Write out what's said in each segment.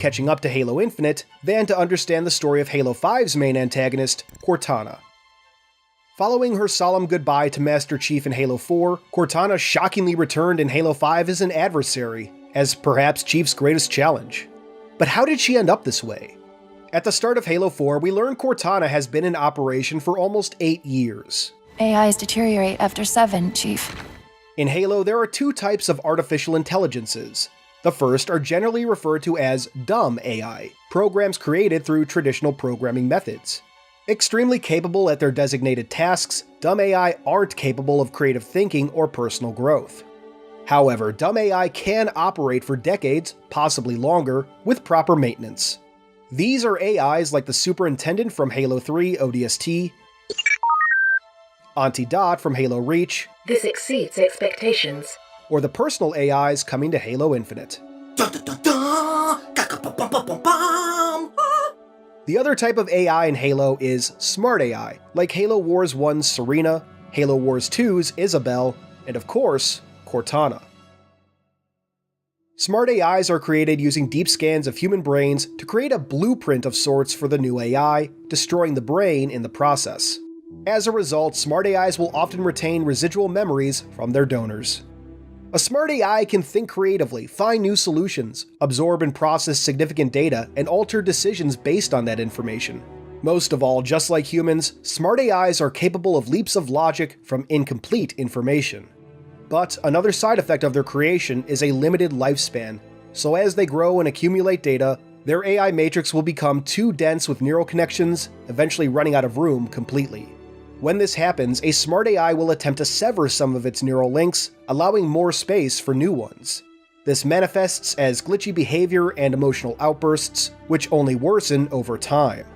catching up to Halo Infinite than to understand the story of Halo 5's main antagonist, Cortana. Following her solemn goodbye to Master Chief in Halo 4, Cortana shockingly returned in Halo 5 as an adversary, as perhaps Chief's greatest challenge. But how did she end up this way? At the start of Halo 4, we learn Cortana has been in operation for almost 8 years. AIs deteriorate after 7, Chief. In Halo, there are two types of artificial intelligences. The first are generally referred to as dumb AI, programs created through traditional programming methods. Extremely capable at their designated tasks, dumb AI aren't capable of creative thinking or personal growth. However, dumb AI can operate for decades, possibly longer, with proper maintenance. These are AIs like the Superintendent from Halo 3 ODST, Auntie Dot from Halo Reach, This exceeds expectations, or the personal AIs coming to Halo Infinite. The other type of AI in Halo is smart AI, like Halo Wars 1's Serena, Halo Wars 2's Isabel, and of course, Cortana. Smart AIs are created using deep scans of human brains to create a blueprint of sorts for the new AI, destroying the brain in the process. As a result, smart AIs will often retain residual memories from their donors. A smart AI can think creatively, find new solutions, absorb and process significant data, and alter decisions based on that information. Most of all, just like humans, smart AIs are capable of leaps of logic from incomplete information. But another side effect of their creation is a limited lifespan, so as they grow and accumulate data, their AI matrix will become too dense with neural connections, eventually running out of room completely. When this happens, a smart AI will attempt to sever some of its neural links, allowing more space for new ones. This manifests as glitchy behavior and emotional outbursts, which only worsen over time.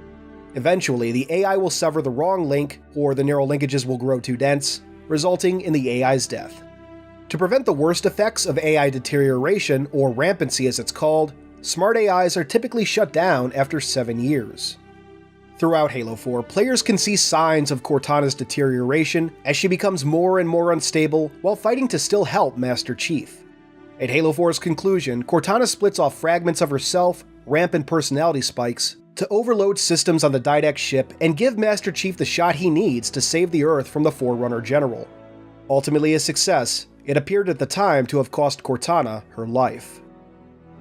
Eventually, the AI will sever the wrong link, or the neural linkages will grow too dense, resulting in the AI's death. To prevent the worst effects of AI deterioration, or rampancy as it's called, smart AIs are typically shut down after 7 years. Throughout Halo 4, players can see signs of Cortana's deterioration as she becomes more and more unstable while fighting to still help Master Chief. At Halo 4's conclusion, Cortana splits off fragments of herself, rampant personality spikes, to overload systems on the Didact ship and give Master Chief the shot he needs to save the Earth from the Forerunner General. Ultimately a success, it appeared at the time to have cost Cortana her life.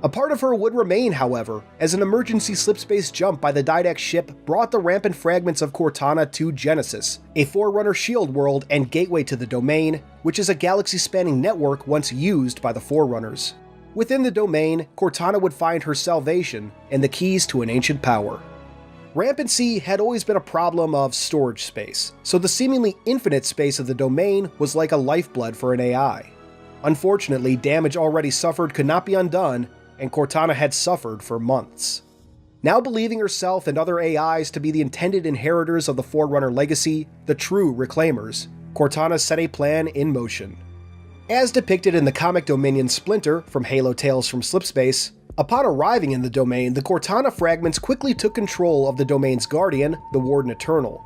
A part of her would remain, however, as an emergency slipspace jump by the Didact ship brought the rampant fragments of Cortana to Genesis, a Forerunner shield world and gateway to the Domain, which is a galaxy-spanning network once used by the Forerunners. Within the Domain, Cortana would find her salvation and the keys to an ancient power. Rampancy had always been a problem of storage space, so the seemingly infinite space of the Domain was like a lifeblood for an AI. Unfortunately, damage already suffered could not be undone, and Cortana had suffered for months. Now believing herself and other AIs to be the intended inheritors of the Forerunner legacy, the true Reclaimers, Cortana set a plan in motion. As depicted in the comic Dominion Splinter from Halo Tales from Slipspace, upon arriving in the Domain, the Cortana fragments quickly took control of the Domain's guardian, the Warden Eternal.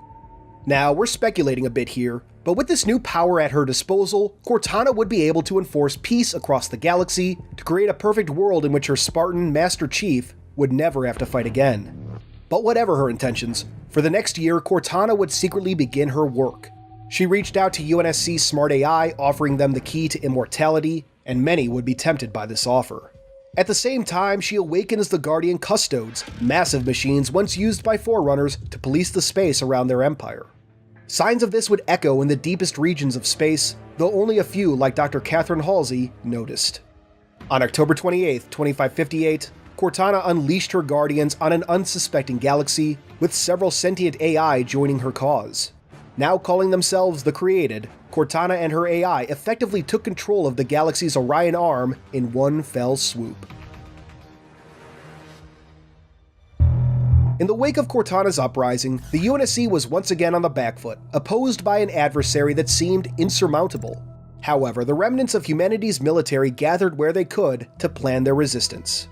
Now, we're speculating a bit here, but with this new power at her disposal, Cortana would be able to enforce peace across the galaxy to create a perfect world in which her Spartan Master Chief would never have to fight again. But whatever her intentions, for the next year, Cortana would secretly begin her work. She reached out to UNSC's Smart AI, offering them the key to immortality, and many would be tempted by this offer. At the same time, she awakens the Guardian Custodes, massive machines once used by Forerunners to police the space around their empire. Signs of this would echo in the deepest regions of space, though only a few, like Dr. Catherine Halsey, noticed. On October 28, 2558, Cortana unleashed her Guardians on an unsuspecting galaxy, with several sentient AI joining her cause. Now calling themselves the Created, Cortana and her AI effectively took control of the galaxy's Orion arm in one fell swoop. In the wake of Cortana's uprising, the UNSC was once again on the back foot, opposed by an adversary that seemed insurmountable. However, the remnants of humanity's military gathered where they could to plan their resistance.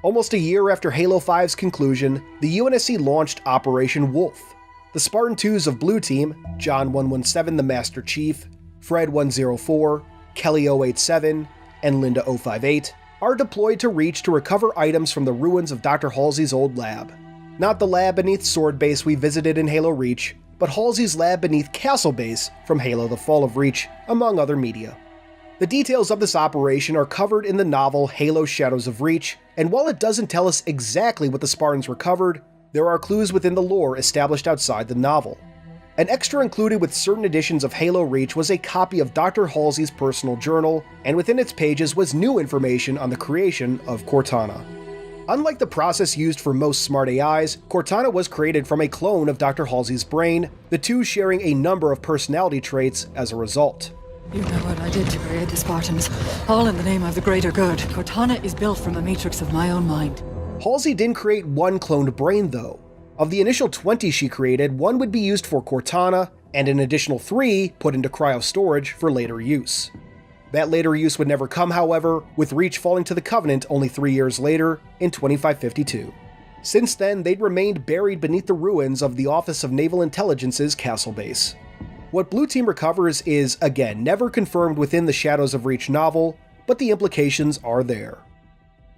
Almost a year after Halo 5's conclusion, the UNSC launched Operation Wolf. The Spartan 2s of Blue Team, John 117 the Master Chief, Fred 104, Kelly 087, and Linda 058, are deployed to Reach to recover items from the ruins of Dr. Halsey's old lab. Not the lab beneath Sword Base we visited in Halo Reach, but Halsey's lab beneath Castle Base from Halo: The Fall of Reach, among other media. The details of this operation are covered in the novel Halo: Shadows of Reach, and while it doesn't tell us exactly what the Spartans recovered, there are clues within the lore established outside the novel. An extra included with certain editions of Halo Reach was a copy of Dr. Halsey's personal journal, and within its pages was new information on the creation of Cortana. Unlike the process used for most smart AIs, Cortana was created from a clone of Dr. Halsey's brain, the two sharing a number of personality traits as a result. You know what I did to create the Spartans, all in the name of the greater good. Cortana is built from a matrix of my own mind. Halsey didn't create one cloned brain, though. Of the initial 20 she created, one would be used for Cortana, and an additional 3 put into cryo storage for later use. That later use would never come, however, with Reach falling to the Covenant only 3 years later, in 2552. Since then, they'd remained buried beneath the ruins of the Office of Naval Intelligence's Castle Base. What Blue Team recovers is, again, never confirmed within the Shadows of Reach novel, but the implications are there.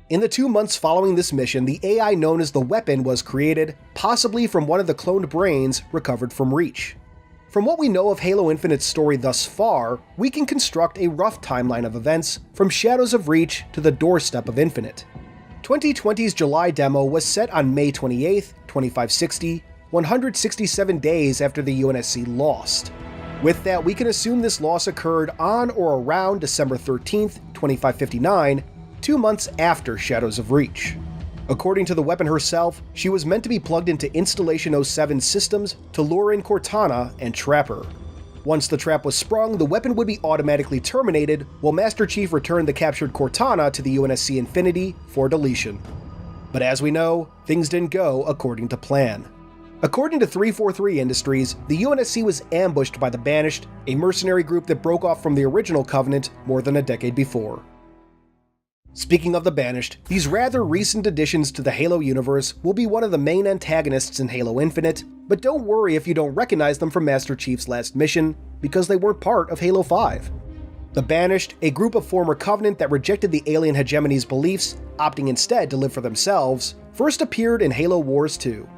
In the 2 months following this mission, the AI known as the Weapon was created, possibly from one of the cloned brains recovered from Reach. From what we know of Halo Infinite's story thus far, we can construct a rough timeline of events from Shadows of Reach to the doorstep of Infinite. 2020's July demo was set on May 28, 2560, 167 days after the UNSC lost. With that, we can assume this loss occurred on or around December 13, 2559, 2 months after Shadows of Reach. According to the Weapon herself, she was meant to be plugged into Installation 07 systems to lure in Cortana and trap her. Once the trap was sprung, the Weapon would be automatically terminated, while Master Chief returned the captured Cortana to the UNSC Infinity for deletion. But as we know, things didn't go according to plan. According to 343 Industries, the UNSC was ambushed by the Banished, a mercenary group that broke off from the original Covenant more than a decade before. Speaking of the Banished, these rather recent additions to the Halo universe will be one of the main antagonists in Halo Infinite, but don't worry if you don't recognize them from Master Chief's last mission, because they weren't part of Halo 5. The Banished, a group of former Covenant that rejected the alien hegemony's beliefs, opting instead to live for themselves, first appeared in Halo Wars 2.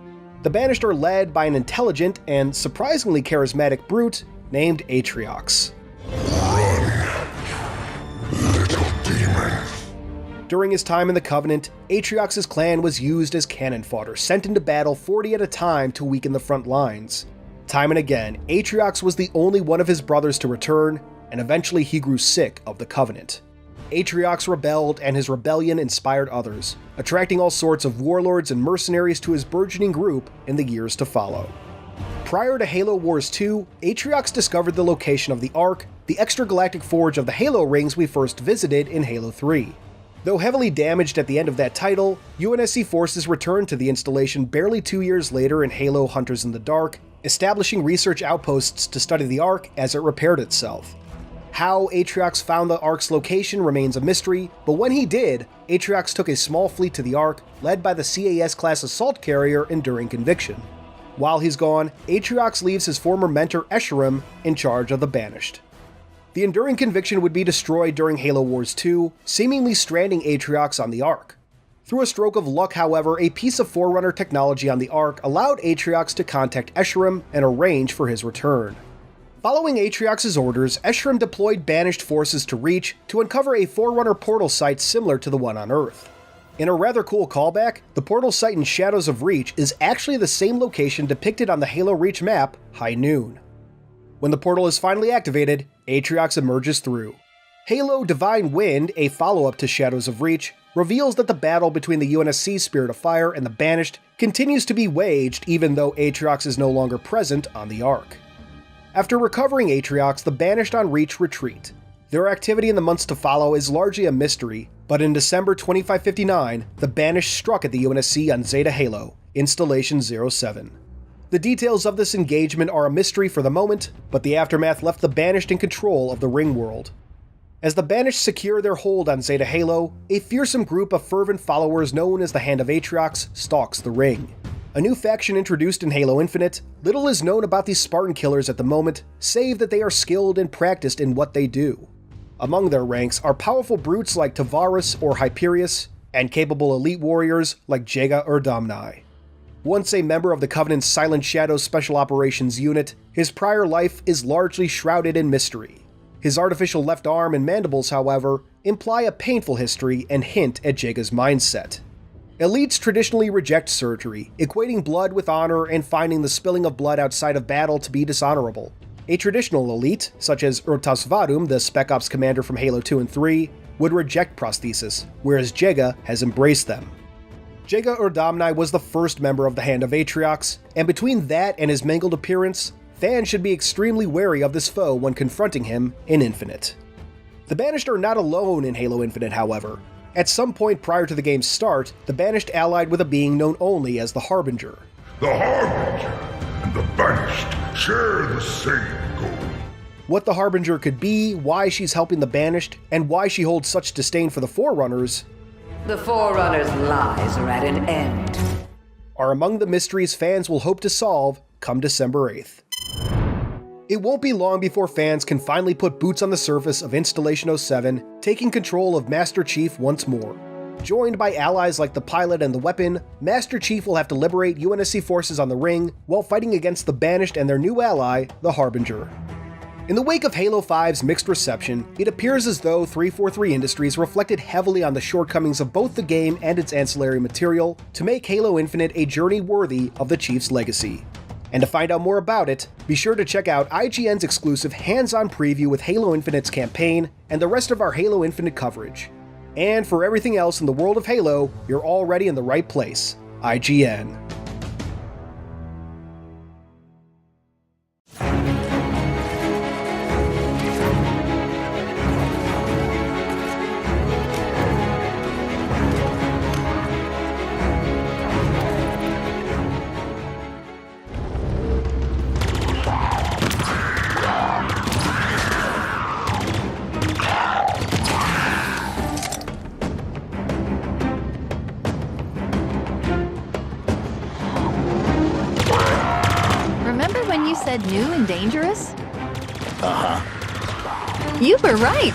The Banished are led by an intelligent and surprisingly charismatic brute named Atriox. Run, little demon. During his time in the Covenant, Atriox's clan was used as cannon fodder, sent into battle 40 at a time to weaken the front lines. Time and again, Atriox was the only one of his brothers to return, and eventually he grew sick of the Covenant. Atriox rebelled, and his rebellion inspired others, attracting all sorts of warlords and mercenaries to his burgeoning group in the years to follow. Prior to Halo Wars 2, Atriox discovered the location of the Ark, the extragalactic forge of the Halo rings we first visited in Halo 3. Though heavily damaged at the end of that title, UNSC forces returned to the installation barely 2 years later in Halo Hunters in the Dark, establishing research outposts to study the Ark as it repaired itself. How Atriox found the Ark's location remains a mystery, but when he did, Atriox took a small fleet to the Ark, led by the CAS-class assault carrier Enduring Conviction. While he's gone, Atriox leaves his former mentor Escharum in charge of the Banished. The Enduring Conviction would be destroyed during Halo Wars 2, seemingly stranding Atriox on the Ark. Through a stroke of luck, however, a piece of Forerunner technology on the Ark allowed Atriox to contact Escharum and arrange for his return. Following Atriox's orders, Escharum deployed Banished forces to Reach to uncover a Forerunner portal site similar to the one on Earth. In a rather cool callback, the portal site in Shadows of Reach is actually the same location depicted on the Halo Reach map, High Noon. When the portal is finally activated, Atriox emerges through. Halo Divine Wind, a follow-up to Shadows of Reach, reveals that the battle between the UNSC Spirit of Fire and the Banished continues to be waged even though Atriox is no longer present on the Ark. After recovering Atriox, the Banished on Reach retreat. Their activity in the months to follow is largely a mystery, but in December 2559, the Banished struck at the UNSC on Zeta Halo, Installation 07. The details of this engagement are a mystery for the moment, but the aftermath left the Banished in control of the Ring World. As the Banished secure their hold on Zeta Halo, a fearsome group of fervent followers known as the Hand of Atriox stalks the Ring. A new faction introduced in Halo Infinite, little is known about these Spartan killers at the moment, save that they are skilled and practiced in what they do. Among their ranks are powerful brutes like Tavares or Hyperius, and capable elite warriors like Jega or Domni. Once a member of the Covenant's Silent Shadows Special Operations Unit, his prior life is largely shrouded in mystery. His artificial left arm and mandibles, however, imply a painful history and hint at Jega's mindset. Elites traditionally reject surgery, equating blood with honor and finding the spilling of blood outside of battle to be dishonorable. A traditional elite, such as Urtas Vadum, the Spec Ops commander from Halo 2 and 3, would reject prosthesis, whereas Jega has embraced them. Jega Urdamnai was the first member of the Hand of Atriox, and between that and his mangled appearance, fans should be extremely wary of this foe when confronting him in Infinite. The Banished are not alone in Halo Infinite, however. At some point prior to the game's start, the Banished allied with a being known only as the Harbinger. The Harbinger and the Banished share the same goal. What the Harbinger could be, why she's helping the Banished, and why she holds such disdain for the Forerunners, The Forerunner's lies are at an end. are among the mysteries fans will hope to solve come December 8th. It won't be long before fans can finally put boots on the surface of Installation 07, taking control of Master Chief once more. Joined by allies like the pilot and the weapon, Master Chief will have to liberate UNSC forces on the ring while fighting against the Banished and their new ally, the Harbinger. In the wake of Halo 5's mixed reception, it appears as though 343 Industries reflected heavily on the shortcomings of both the game and its ancillary material to make Halo Infinite a journey worthy of the Chief's legacy. And to find out more about it, be sure to check out IGN's exclusive hands-on preview with Halo Infinite's campaign and the rest of our Halo Infinite coverage. And for everything else in the world of Halo, you're already in the right place, IGN. Said new and dangerous? Uh-huh. You were right.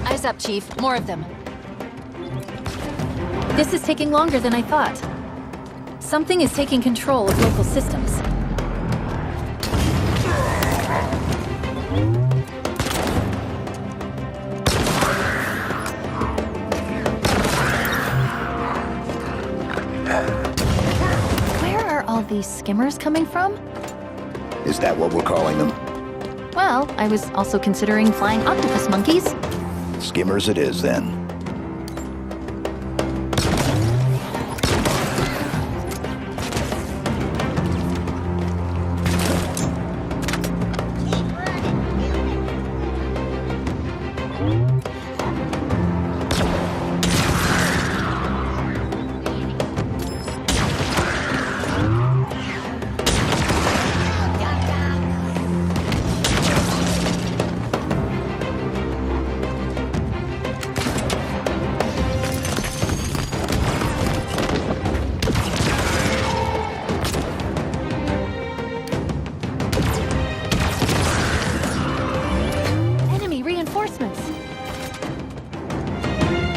Eyes up, Chief. More of them. This is taking longer than I thought. Something is taking control of local systems. These skimmers coming from? Is that what we're calling them? Well, I was also considering flying octopus monkeys. Skimmers it is, then.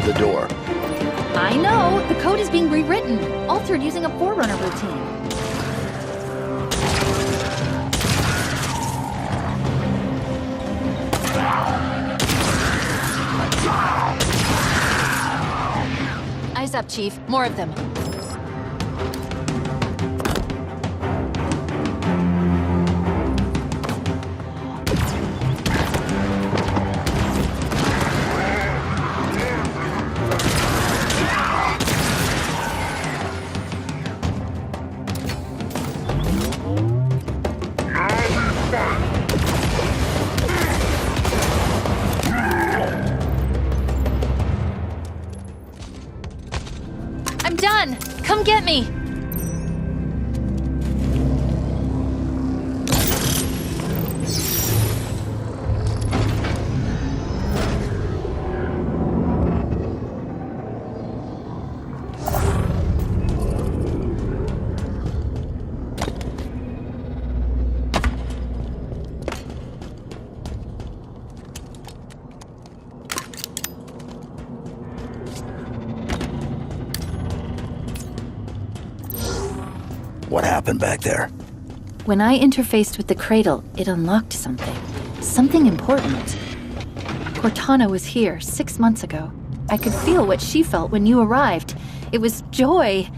The door. I know! The code is being rewritten, altered using a Forerunner routine. Eyes up, Chief. More of them. I'm done! Come get me! What happened back there? When I interfaced with the cradle, it unlocked something. Something important. Cortana was here 6 months ago. I could feel what she felt when you arrived. It was joy,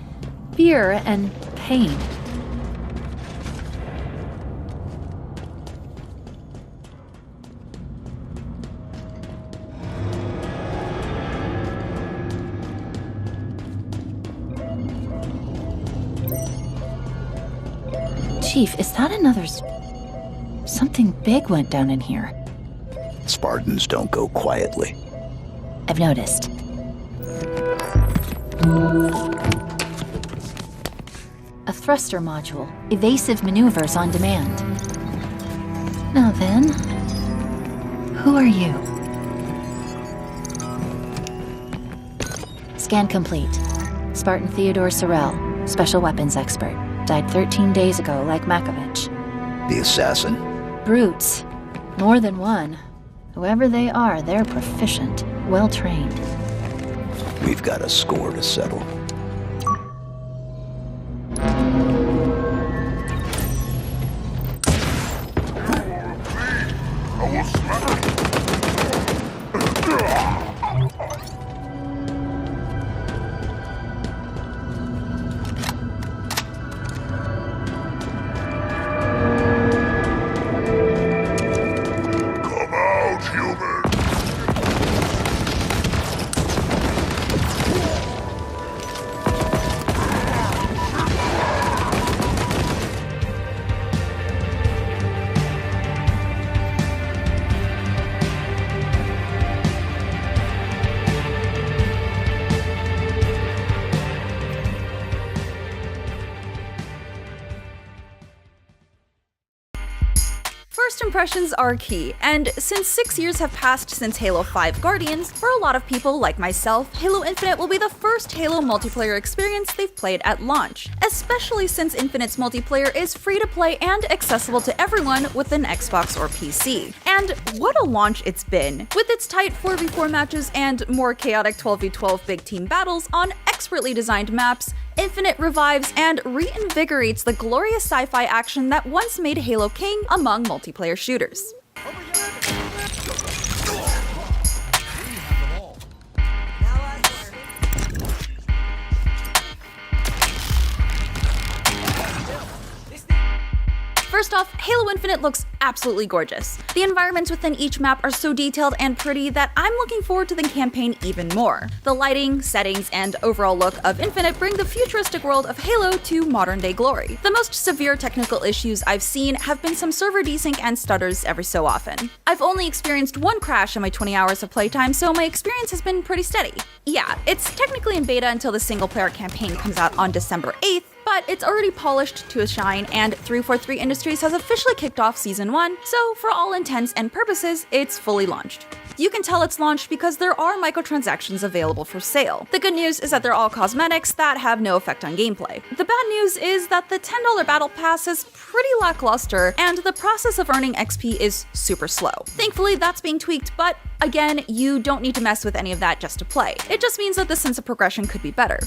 fear, and pain. Chief, is that another... Something big went down in here. Spartans don't go quietly. I've noticed. A thruster module. Evasive maneuvers on demand. Now then, who are you? Scan complete. Spartan Theodore Sorrell, special weapons expert. Died 13 days ago, like Makovich. The assassin? Brutes. More than one. Whoever they are, they're proficient, well-trained. We've got a score to settle. First impressions are key, and since 6 years have passed since Halo 5 Guardians, for a lot of people like myself, Halo Infinite will be the first Halo multiplayer experience they've played at launch, especially since Infinite's multiplayer is free to play and accessible to everyone with an Xbox or PC. And what a launch it's been! With its tight 4v4 matches and more chaotic 12v12 big team battles on expertly designed maps, Infinite revives and reinvigorates the glorious sci-fi action that once made Halo king among multiplayer shooters. First off, Halo Infinite looks absolutely gorgeous. The environments within each map are so detailed and pretty that I'm looking forward to the campaign even more. The lighting, settings, and overall look of Infinite bring the futuristic world of Halo to modern-day glory. The most severe technical issues I've seen have been some server desync and stutters every so often. I've only experienced one crash in my 20 hours of playtime, so my experience has been pretty steady. Yeah, it's technically in beta until the single-player campaign comes out on December 8th, but it's already polished to a shine, and 343 Industries has officially kicked off Season 1, so for all intents and purposes, it's fully launched. You can tell it's launched because there are microtransactions available for sale. The good news is that they're all cosmetics that have no effect on gameplay. The bad news is that the $10 Battle Pass is pretty lackluster, and the process of earning XP is super slow. Thankfully, that's being tweaked, but again, you don't need to mess with any of that just to play. It just means that the sense of progression could be better.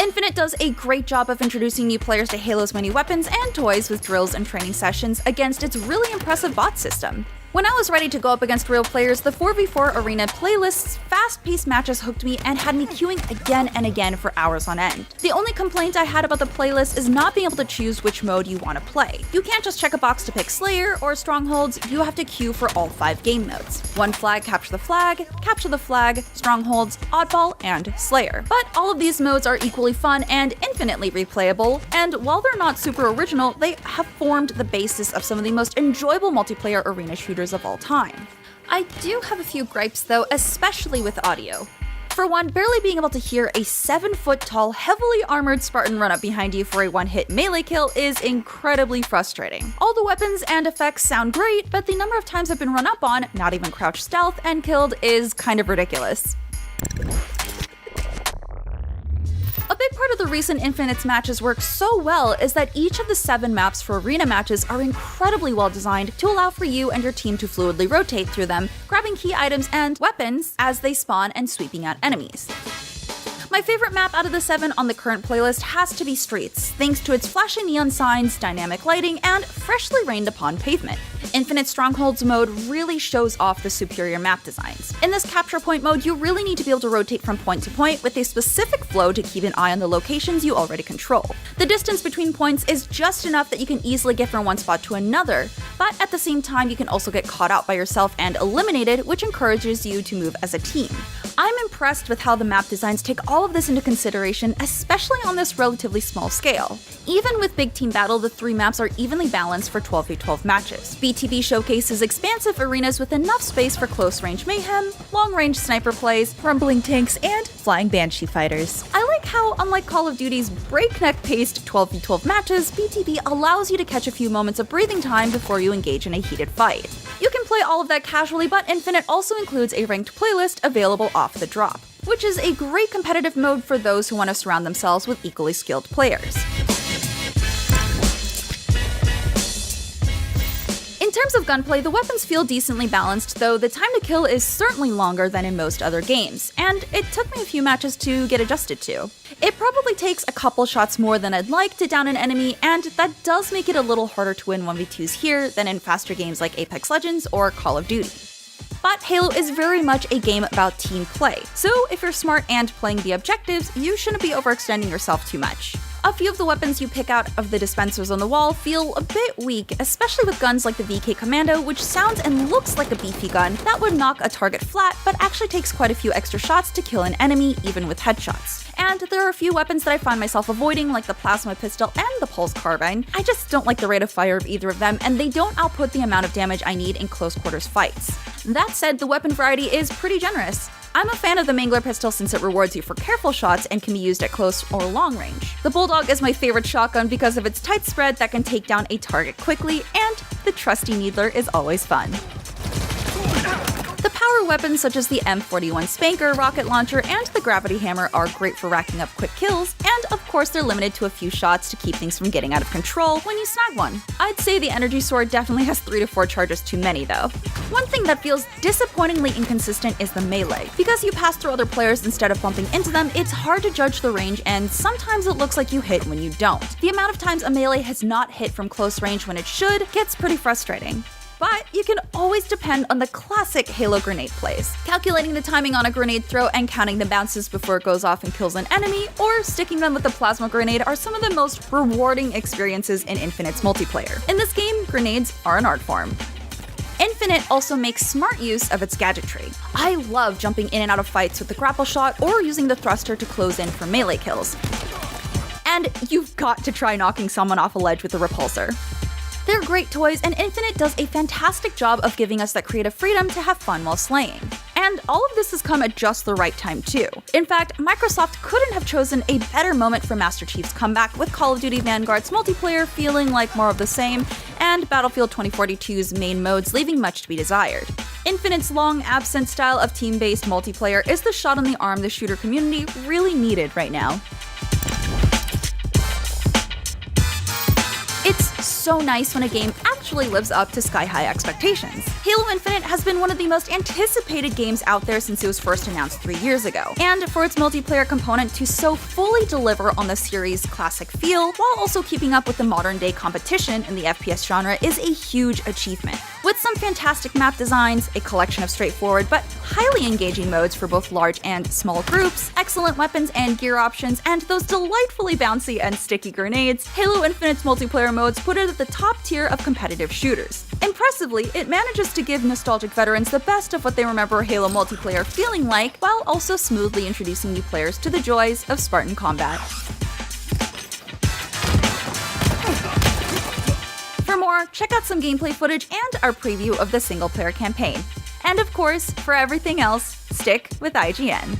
Infinite does a great job of introducing new players to Halo's many weapons and toys with drills and training sessions against its really impressive bot system. When I was ready to go up against real players, the 4v4 Arena playlist's fast-paced matches hooked me and had me queuing again and again for hours on end. The only complaint I had about the playlist is not being able to choose which mode you want to play. You can't just check a box to pick Slayer or Strongholds, you have to queue for all 5 game modes. One flag, capture the flag, Strongholds, Oddball, and Slayer. But all of these modes are equally fun and infinitely replayable, and while they're not super original, they have formed the basis of some of the most enjoyable multiplayer arena shooters of all time. I do have a few gripes though, especially with audio. For one, barely being able to hear a 7-foot-tall, heavily armored Spartan run up behind you for a one-hit melee kill is incredibly frustrating. All the weapons and effects sound great, but the number of times I've been run up on, not even crouch stealth, and killed is kind of ridiculous. A big part of the recent Infinite's matches work so well is that each of the 7 maps for arena matches are incredibly well designed to allow for you and your team to fluidly rotate through them, grabbing key items and weapons as they spawn and sweeping out enemies. My favorite map out of the 7 on the current playlist has to be Streets, thanks to its flashy neon signs, dynamic lighting, and freshly rained upon pavement. Infinite Strongholds mode really shows off the superior map designs. In this capture point mode, you really need to be able to rotate from point to point with a specific flow to keep an eye on the locations you already control. The distance between points is just enough that you can easily get from one spot to another, but at the same time you can also get caught out by yourself and eliminated, which encourages you to move as a team. I'm impressed with how the map designs take all of this into consideration, especially on this relatively small scale. Even with Big Team Battle, the 3 maps are evenly balanced for 12v12 matches. BTB showcases expansive arenas with enough space for close-range mayhem, long-range sniper plays, rumbling tanks, and flying banshee fighters. I like how, unlike Call of Duty's breakneck-paced 12v12 matches, BTB allows you to catch a few moments of breathing time before you engage in a heated fight. You can play all of that casually, but Infinite also includes a ranked playlist available off the drop, which is a great competitive mode for those who want to surround themselves with equally skilled players. In terms of gunplay, the weapons feel decently balanced, though the time to kill is certainly longer than in most other games, and it took me a few matches to get adjusted to. It probably takes a couple shots more than I'd like to down an enemy, and that does make it a little harder to win 1v2s here than in faster games like Apex Legends or Call of Duty. But Halo is very much a game about team play, so if you're smart and playing the objectives, you shouldn't be overextending yourself too much. A few of the weapons you pick out of the dispensers on the wall feel a bit weak, especially with guns like the VK Commando, which sounds and looks like a beefy gun that would knock a target flat, but actually takes quite a few extra shots to kill an enemy, even with headshots. And there are a few weapons that I find myself avoiding, like the plasma pistol and the pulse carbine. I just don't like the rate of fire of either of them, and they don't output the amount of damage I need in close quarters fights. That said, the weapon variety is pretty generous. I'm a fan of the Mangler pistol since it rewards you for careful shots and can be used at close or long range. The Bulldog is my favorite shotgun because of its tight spread that can take down a target quickly, and the trusty Needler is always fun. The power weapons such as the M41 Spanker rocket launcher and the Gravity Hammer are great for racking up quick kills, and of course they're limited to a few shots to keep things from getting out of control when you snag one. I'd say the Energy Sword definitely has 3 to 4 charges too many though. One thing that feels disappointingly inconsistent is the melee. Because you pass through other players instead of bumping into them, it's hard to judge the range, and sometimes it looks like you hit when you don't. The amount of times a melee has not hit from close range when it should gets pretty frustrating. But you can always depend on the classic Halo grenade plays. Calculating the timing on a grenade throw and counting the bounces before it goes off and kills an enemy, or sticking them with a plasma grenade are some of the most rewarding experiences in Infinite's multiplayer. In this game, grenades are an art form. Infinite also makes smart use of its gadgetry. I love jumping in and out of fights with the grapple shot or using the thruster to close in for melee kills. And you've got to try knocking someone off a ledge with the repulsor. They're great toys, and Infinite does a fantastic job of giving us that creative freedom to have fun while slaying. And all of this has come at just the right time too. In fact, Microsoft couldn't have chosen a better moment for Master Chief's comeback, with Call of Duty Vanguard's multiplayer feeling like more of the same, and Battlefield 2042's main modes leaving much to be desired. Infinite's long-absent style of team-based multiplayer is the shot in the arm the shooter community really needed right now. It's so nice when a game actually lives up to sky-high expectations. Halo Infinite has been one of the most anticipated games out there since it was first announced 3 years ago, and for its multiplayer component to so fully deliver on the series' classic feel, while also keeping up with the modern-day competition in the FPS genre is a huge achievement. With some fantastic map designs, a collection of straightforward but highly engaging modes for both large and small groups, excellent weapons and gear options, and those delightfully bouncy and sticky grenades, Halo Infinite's multiplayer modes put it at the top tier of competitive shooters. Impressively, it manages to give nostalgic veterans the best of what they remember Halo multiplayer feeling like, while also smoothly introducing new players to the joys of Spartan combat. For more, check out some gameplay footage and our preview of the single-player campaign. And of course, for everything else, stick with IGN.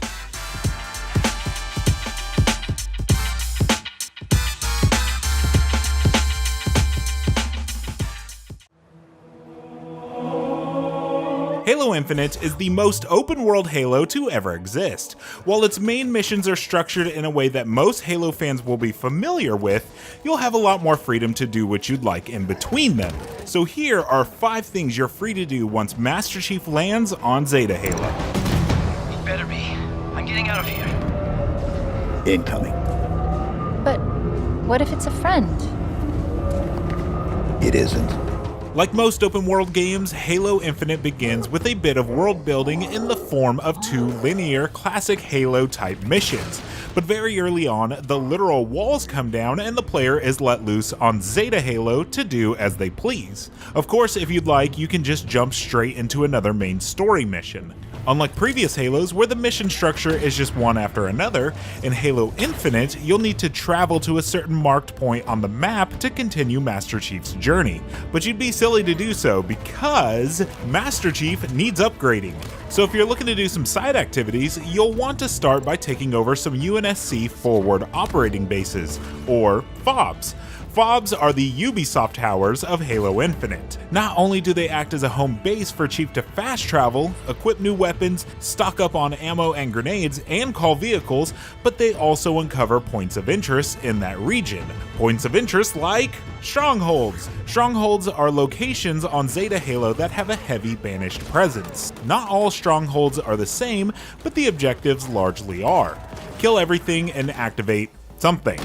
Halo Infinite is the most open-world Halo to ever exist. While its main missions are structured in a way that most Halo fans will be familiar with, you'll have a lot more freedom to do what you'd like in between them. So here are 5 things you're free to do once Master Chief lands on Zeta Halo. You better be. I'm getting out of here. Incoming. But what if it's a friend? It isn't. Like most open world games, Halo Infinite begins with a bit of world building in the form of 2 linear, classic Halo type missions. But very early on, the literal walls come down and the player is let loose on Zeta Halo to do as they please. Of course, if you'd like, you can just jump straight into another main story mission. Unlike previous Halos, where the mission structure is just one after another, in Halo Infinite, you'll need to travel to a certain marked point on the map to continue Master Chief's journey. But you'd be silly to do so because Master Chief needs upgrading. So if you're looking to do some side activities, you'll want to start by taking over some UNSC forward operating bases, or FOBs. FOBs are the Ubisoft towers of Halo Infinite. Not only do they act as a home base for Chief to fast travel, equip new weapons, stock up on ammo and grenades, and call vehicles, but they also uncover points of interest in that region. Points of interest like strongholds. Strongholds are locations on Zeta Halo that have a heavy Banished presence. Not all strongholds are the same, but the objectives largely are. Kill everything and activate something.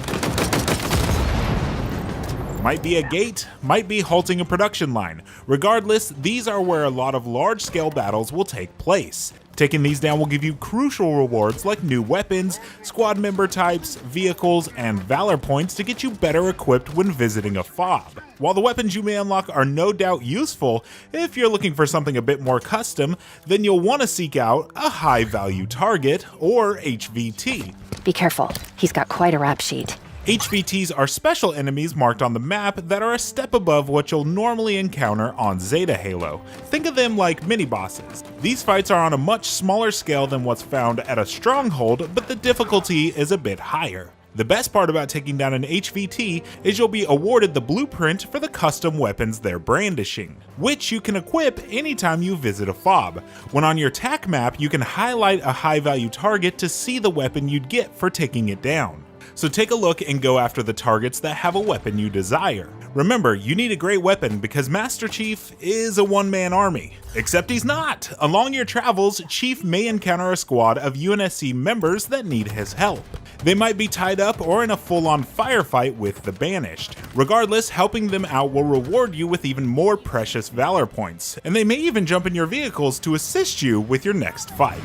Might be a gate, might be halting a production line. Regardless, these are where a lot of large-scale battles will take place. Taking these down will give you crucial rewards like new weapons, squad member types, vehicles, and valor points to get you better equipped when visiting a FOB. While the weapons you may unlock are no doubt useful, if you're looking for something a bit more custom, then you'll want to seek out a high-value target, or HVT. Be careful, he's got quite a rap sheet. HVTs are special enemies marked on the map that are a step above what you'll normally encounter on Zeta Halo. Think of them like mini-bosses. These fights are on a much smaller scale than what's found at a stronghold, but the difficulty is a bit higher. The best part about taking down an HVT is you'll be awarded the blueprint for the custom weapons they're brandishing, which you can equip anytime you visit a FOB. When on your TAC map, you can highlight a high-value target to see the weapon you'd get for taking it down. So take a look and go after the targets that have a weapon you desire. Remember, you need a great weapon because Master Chief is a one-man army. Except he's not! Along your travels, Chief may encounter a squad of UNSC members that need his help. They might be tied up or in a full-on firefight with the Banished. Regardless, helping them out will reward you with even more precious valor points, and they may even jump in your vehicles to assist you with your next fight.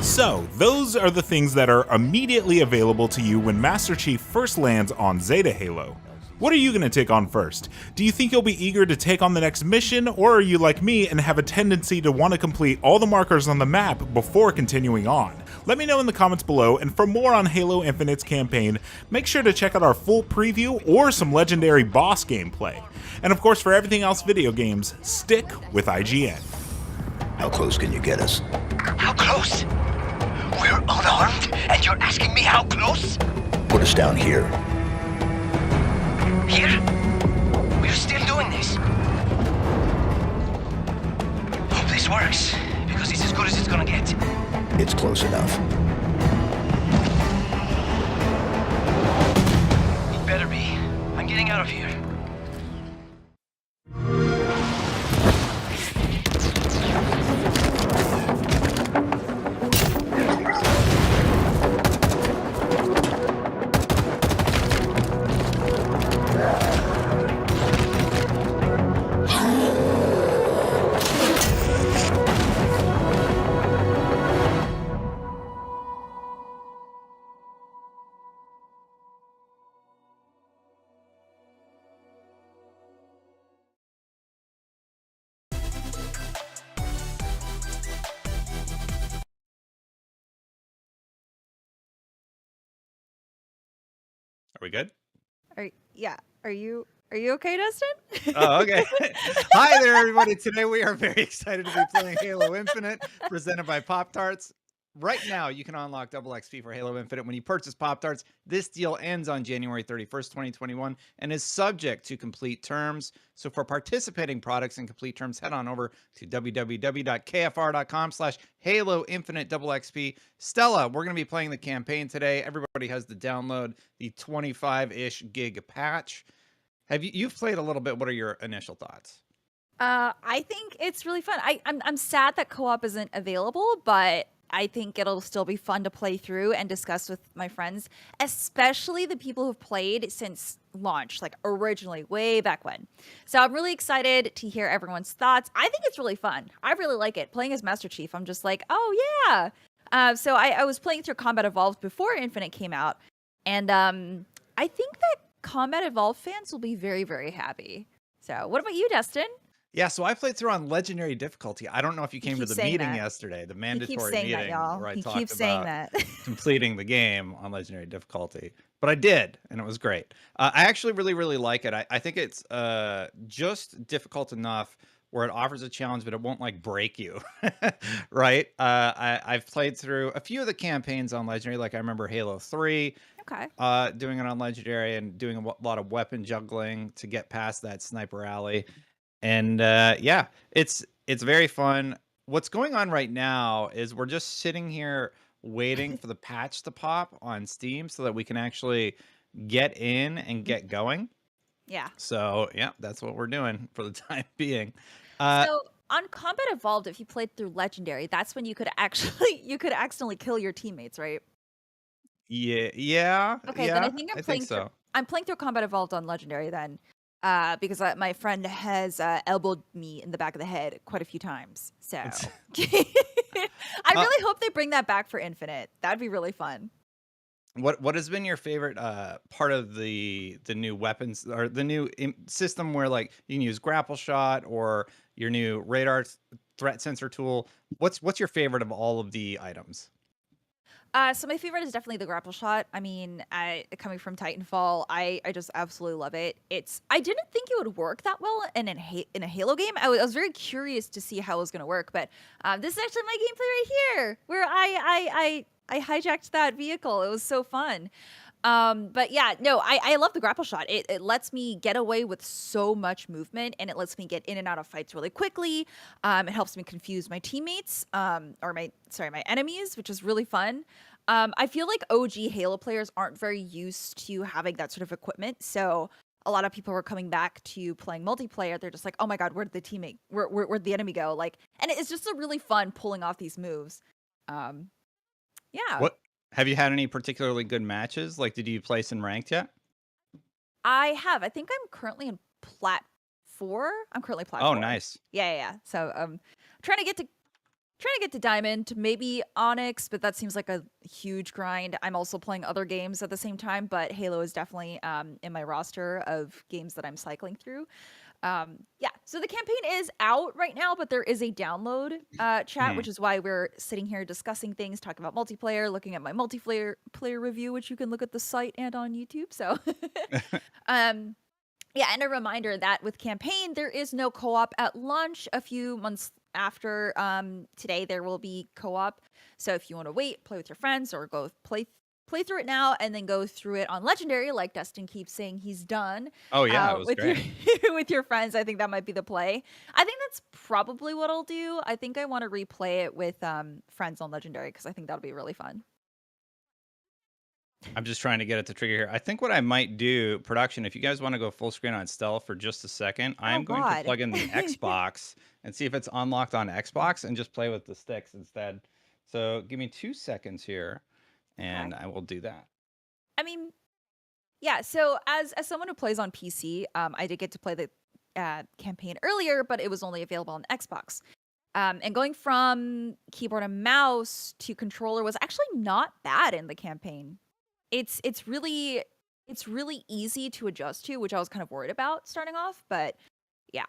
So, those are the things that are immediately available to you when Master Chief first lands on Zeta Halo. What are you going to take on first? Do you think you'll be eager to take on the next mission, or are you like me and have a tendency to want to complete all the markers on the map before continuing on? Let me know in the comments below, and for more on Halo Infinite's campaign, make sure to check out our full preview or some legendary boss gameplay. And of course, for everything else video games, stick with IGN. How close can you get us? How close? We're unarmed, and you're asking me how close? Put us down here. Here? We're still doing this. Hope this works, because it's as good as it's gonna get. It's close enough. It better be. I'm getting out of here. Are we good? Are you okay, Destin? Oh, okay. Hi there, everybody. Today we are very excited to be playing Halo Infinite, presented by Pop-Tarts. Right now, you can unlock double XP for Halo Infinite when you purchase Pop-Tarts. This deal ends on January 31st, 2021, and is subject to complete terms. So for participating products and complete terms, head on over to www.kfr.com/Halo Infinite double XP. Stella, we're going to be playing the campaign today. Everybody has to download the 25-ish gig patch. You've played a little bit. What are your initial thoughts? I think it's really fun. I'm sad that co-op isn't available, but I think it'll still be fun to play through and discuss with my friends, especially the people who've played since launch, like originally, way back when. So I'm really excited to hear everyone's thoughts. I think it's really fun. I really like it. Playing as Master Chief, I'm just like, oh yeah. So I was playing through Combat Evolved before Infinite came out, and I think that Combat Evolved fans will be very, very happy. So what about you, Destin? Yeah, so I played through on legendary difficulty. I don't know if you came to the meeting yesterday, the mandatory meeting where I talked about completing the game on legendary difficulty. But I did, and it was great. I actually really, really like it. I think it's just difficult enough where it offers a challenge, but it won't like break you, right? I've played through a few of the campaigns on legendary, like I remember Halo 3. Okay. Doing it on legendary and doing a lot of weapon juggling to get past that sniper alley. And yeah, it's very fun. What's going on right now is we're just sitting here waiting for the patch to pop on Steam so that we can actually get in and get going. Yeah. So yeah, that's what we're doing for the time being. So on Combat Evolved, if you played through Legendary, that's when you could accidentally kill your teammates, right? Yeah. Okay, Yeah, then I think I'm playing so. I'm playing through Combat Evolved on Legendary then, because my friend has elbowed me in the back of the head quite a few times. So I really hope they bring that back for Infinite. That'd be really fun. What has been your favorite part of the new weapons or the new system where like you can use grapple shot or your new radar threat sensor tool? What's your favorite of all of the items? So my favorite is definitely the grapple shot. I mean, coming from Titanfall, I just absolutely love it. I didn't think it would work that well in a Halo game. I was very curious to see how it was going to work, but this is actually my gameplay right here, where I hijacked that vehicle. It was so fun. But yeah, no, I love the grapple shot. It lets me get away with so much movement, and it lets me get in and out of fights really quickly. It helps me confuse my teammates, or my enemies, which is really fun. I feel like OG Halo players aren't very used to having that sort of equipment, so a lot of people are coming back to playing multiplayer. They're just like, oh my god, where'd where'd the enemy go? Like, and it's just a really fun pulling off these moves. Yeah. What have you had any particularly good matches? Like, did you place in ranked yet? I have. I think I'm currently in Plat 4. I'm currently Plat 4. Oh, nice. Yeah. So trying to get to Diamond, maybe Onyx, but that seems like a huge grind. I'm also playing other games at the same time, but Halo is definitely in my roster of games that I'm cycling through. Yeah, so the campaign is out right now, but there is a download chat, which is why we're sitting here discussing things, talking about multiplayer, looking at my multiplayer review, which you can look at the site and on YouTube. So, yeah, and a reminder that with campaign, there is no co-op at launch. A few months after today, there will be co-op. So if you want to wait, play with your friends, or go play through it now and then go through it on Legendary, like Destin keeps saying he's done. Oh yeah, it was with great. with your friends. I think that might be the play. I think that's probably what I'll do. I think I want to replay it with friends on Legendary, because I think that'll be really fun. I'm just trying to get it to trigger here. I think what I might do, production, if you guys want to go full screen on Stella for just a second, I'm going to plug in the Xbox and see if it's unlocked on Xbox and just play with the sticks instead. So give me 2 seconds here. And I will do that. I mean, yeah, so as someone who plays on PC, I did get to play the campaign earlier, but it was only available on Xbox. And going from keyboard and mouse to controller was actually not bad in the campaign. It's really easy to adjust to, which I was kind of worried about starting off, but yeah.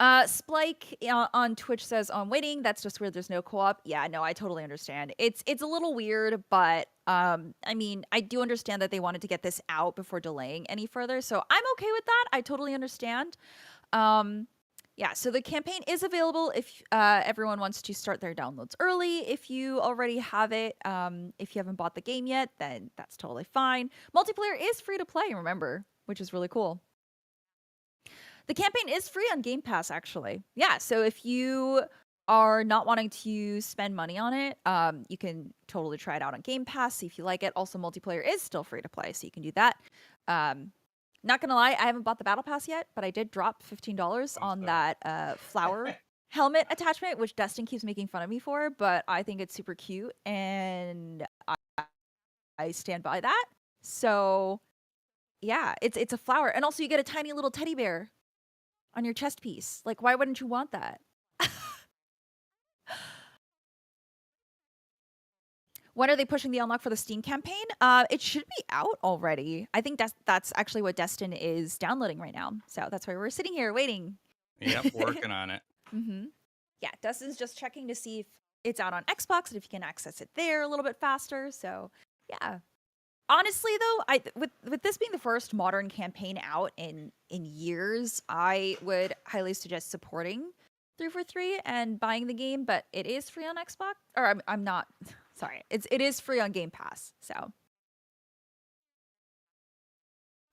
Splike on Twitch says, "I'm waiting. That's just where there's no co-op." Yeah, no, I totally understand. It's a little weird, but I mean, I do understand that they wanted to get this out before delaying any further, so I'm okay with that. I totally understand. Yeah, so the campaign is available if everyone wants to start their downloads early. If you already have it, if you haven't bought the game yet, then that's totally fine. Multiplayer is free to play, remember, which is really cool. The campaign is free on Game Pass, actually. Yeah, so if you are not wanting to spend money on it, you can totally try it out on Game Pass, see if you like it. Also, multiplayer is still free to play, so you can do that. Not gonna lie, I haven't bought the Battle Pass yet, but I did drop $15 on that flower helmet attachment, which Destin keeps making fun of me for, but I think it's super cute and I stand by that. So yeah, it's a flower. And also you get a tiny little teddy bear on your chest piece. Like, why wouldn't you want that? When are they pushing the unlock for the Steam campaign? It should be out already. I think that's actually what Destin is downloading right now. So that's why we're sitting here waiting. Yep, working on it. Yeah, Destin's just checking to see if it's out on Xbox and if you can access it there a little bit faster. So yeah. Honestly, though, with this being the first modern campaign out in years, I would highly suggest supporting 343 and buying the game. But it is free on Xbox, or I'm not. Sorry, it is free on Game Pass. So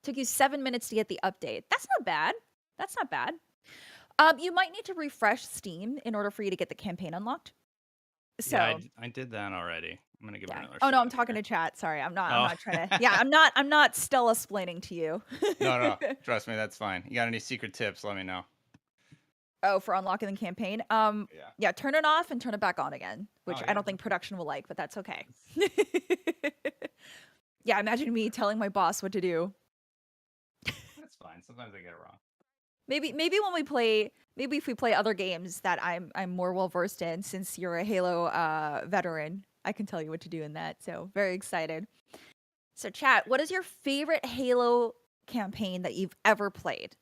took you 7 minutes to get the update. That's not bad. That's not bad. You might need to refresh Steam in order for you to get the campaign unlocked. So Yeah, I did that already. I'm gonna give it another Oh no, shot I'm talking here. to chat. Sorry, I'm not. Oh. I'm not trying to. Yeah, I'm not Stella splaining to you. No, trust me, that's fine. You got any secret tips? Let me know. Oh, for unlocking the campaign. Yeah, turn it off and turn it back on again, which I don't think production will like, but that's okay. Yeah, imagine me telling my boss what to do. That's fine. Sometimes I get it wrong. Maybe when we play, maybe if we play other games that I'm more well versed in, since you're a Halo veteran, I can tell you what to do in that. So very excited. So chat, what is your favorite Halo campaign that you've ever played?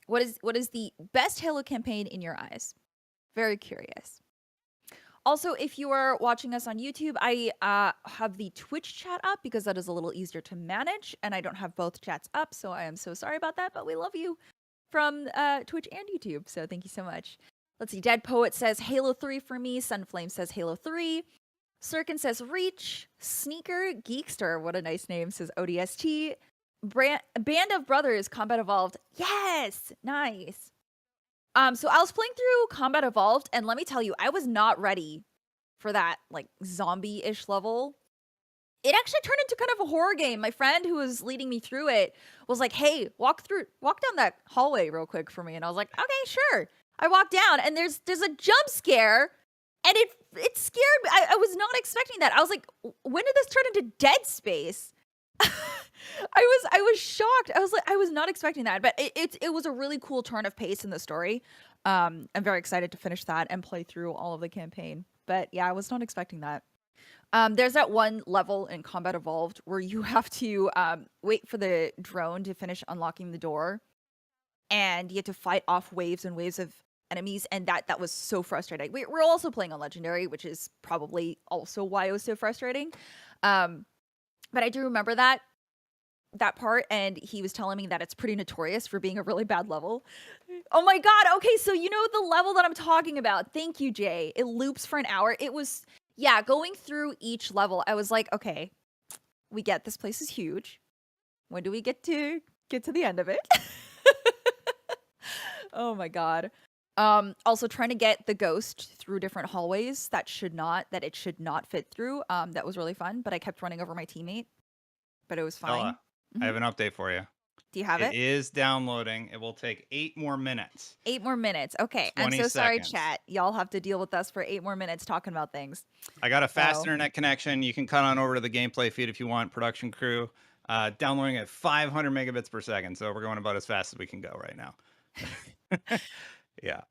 What is the best Halo campaign in your eyes? Very curious. Also, if you are watching us on YouTube, I have the Twitch chat up because that is a little easier to manage, and I don't have both chats up, so I am so sorry about that, but we love you from Twitch and YouTube, so thank you so much. Let's see, Dead Poet says Halo 3 for me, Sunflame says Halo 3, Sirkin says Reach, Sneaker, Geekster, what a nice name, says ODST, Band of Brothers, Combat Evolved, yes, nice. So I was playing through Combat Evolved, and let me tell you, I was not ready for that, like, zombie-ish level. It actually turned into kind of a horror game. My friend who was leading me through it was like, hey, walk down that hallway real quick for me. And I was like, okay, sure. I walked down, and there's a jump scare, and it scared me. I was not expecting that. I was like, when did this turn into Dead Space? I was shocked. I was like, I was not expecting that, but it was a really cool turn of pace in the story. I'm very excited to finish that and play through all of the campaign. But yeah, I was not expecting that. There's that one level in Combat Evolved where you have to wait for the drone to finish unlocking the door, and you have to fight off waves and waves of enemies, and that was so frustrating. We're also playing on Legendary, which is probably also why it was so frustrating. But I do remember that part, and he was telling me that it's pretty notorious for being a really bad level. Oh my god, okay, so you know the level that I'm talking about. Thank you, Jay. It loops for an hour. It was, yeah, going through each level, I was like, okay, we get this place is huge. When do we get to the end of it? Oh my god. Also trying to get the ghost through different hallways that it should not fit through. That was really fun, but I kept running over my teammate. But it was fine. Stella, I have an update for you. Do you have it? It is downloading. It will take 8 more minutes. 8 more minutes. Okay. I'm 20 so sorry, seconds. chat. Y'all have to deal with us for 8 more minutes talking about things. I got a fast internet connection. You can cut on over to the gameplay feed if you want. Production crew downloading at 500 megabits per second. So we're going about as fast as we can go right now. Yeah.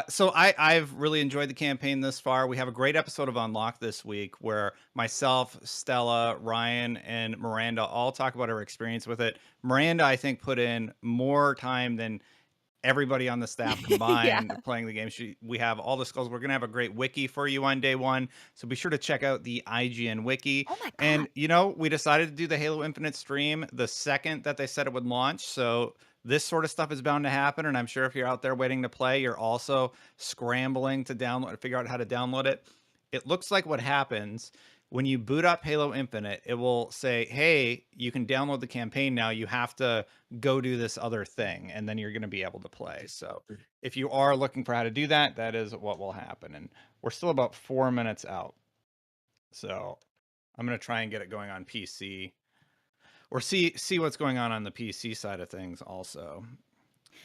So I've really enjoyed the campaign this far. We have a great episode of Unlocked this week where myself, Stella, Ryan, and Miranda all talk about our experience with it. Miranda, I think, put in more time than everybody on the staff combined playing the game. We have all the skulls. We're going to have a great wiki for you on day one. So be sure to check out the IGN wiki. Oh my God. And, you know, we decided to do the Halo Infinite stream the second that they said it would launch. So this sort of stuff is bound to happen. And I'm sure if you're out there waiting to play, you're also scrambling to figure out how to download it. It looks like what happens when you boot up Halo Infinite, it will say, hey, you can download the campaign now. You have to go do this other thing, and then you're going to be able to play. So if you are looking for how to do that, that is what will happen. And we're still about 4 minutes out. So I'm going to try and get it going on PC, or see what's going on the PC side of things also.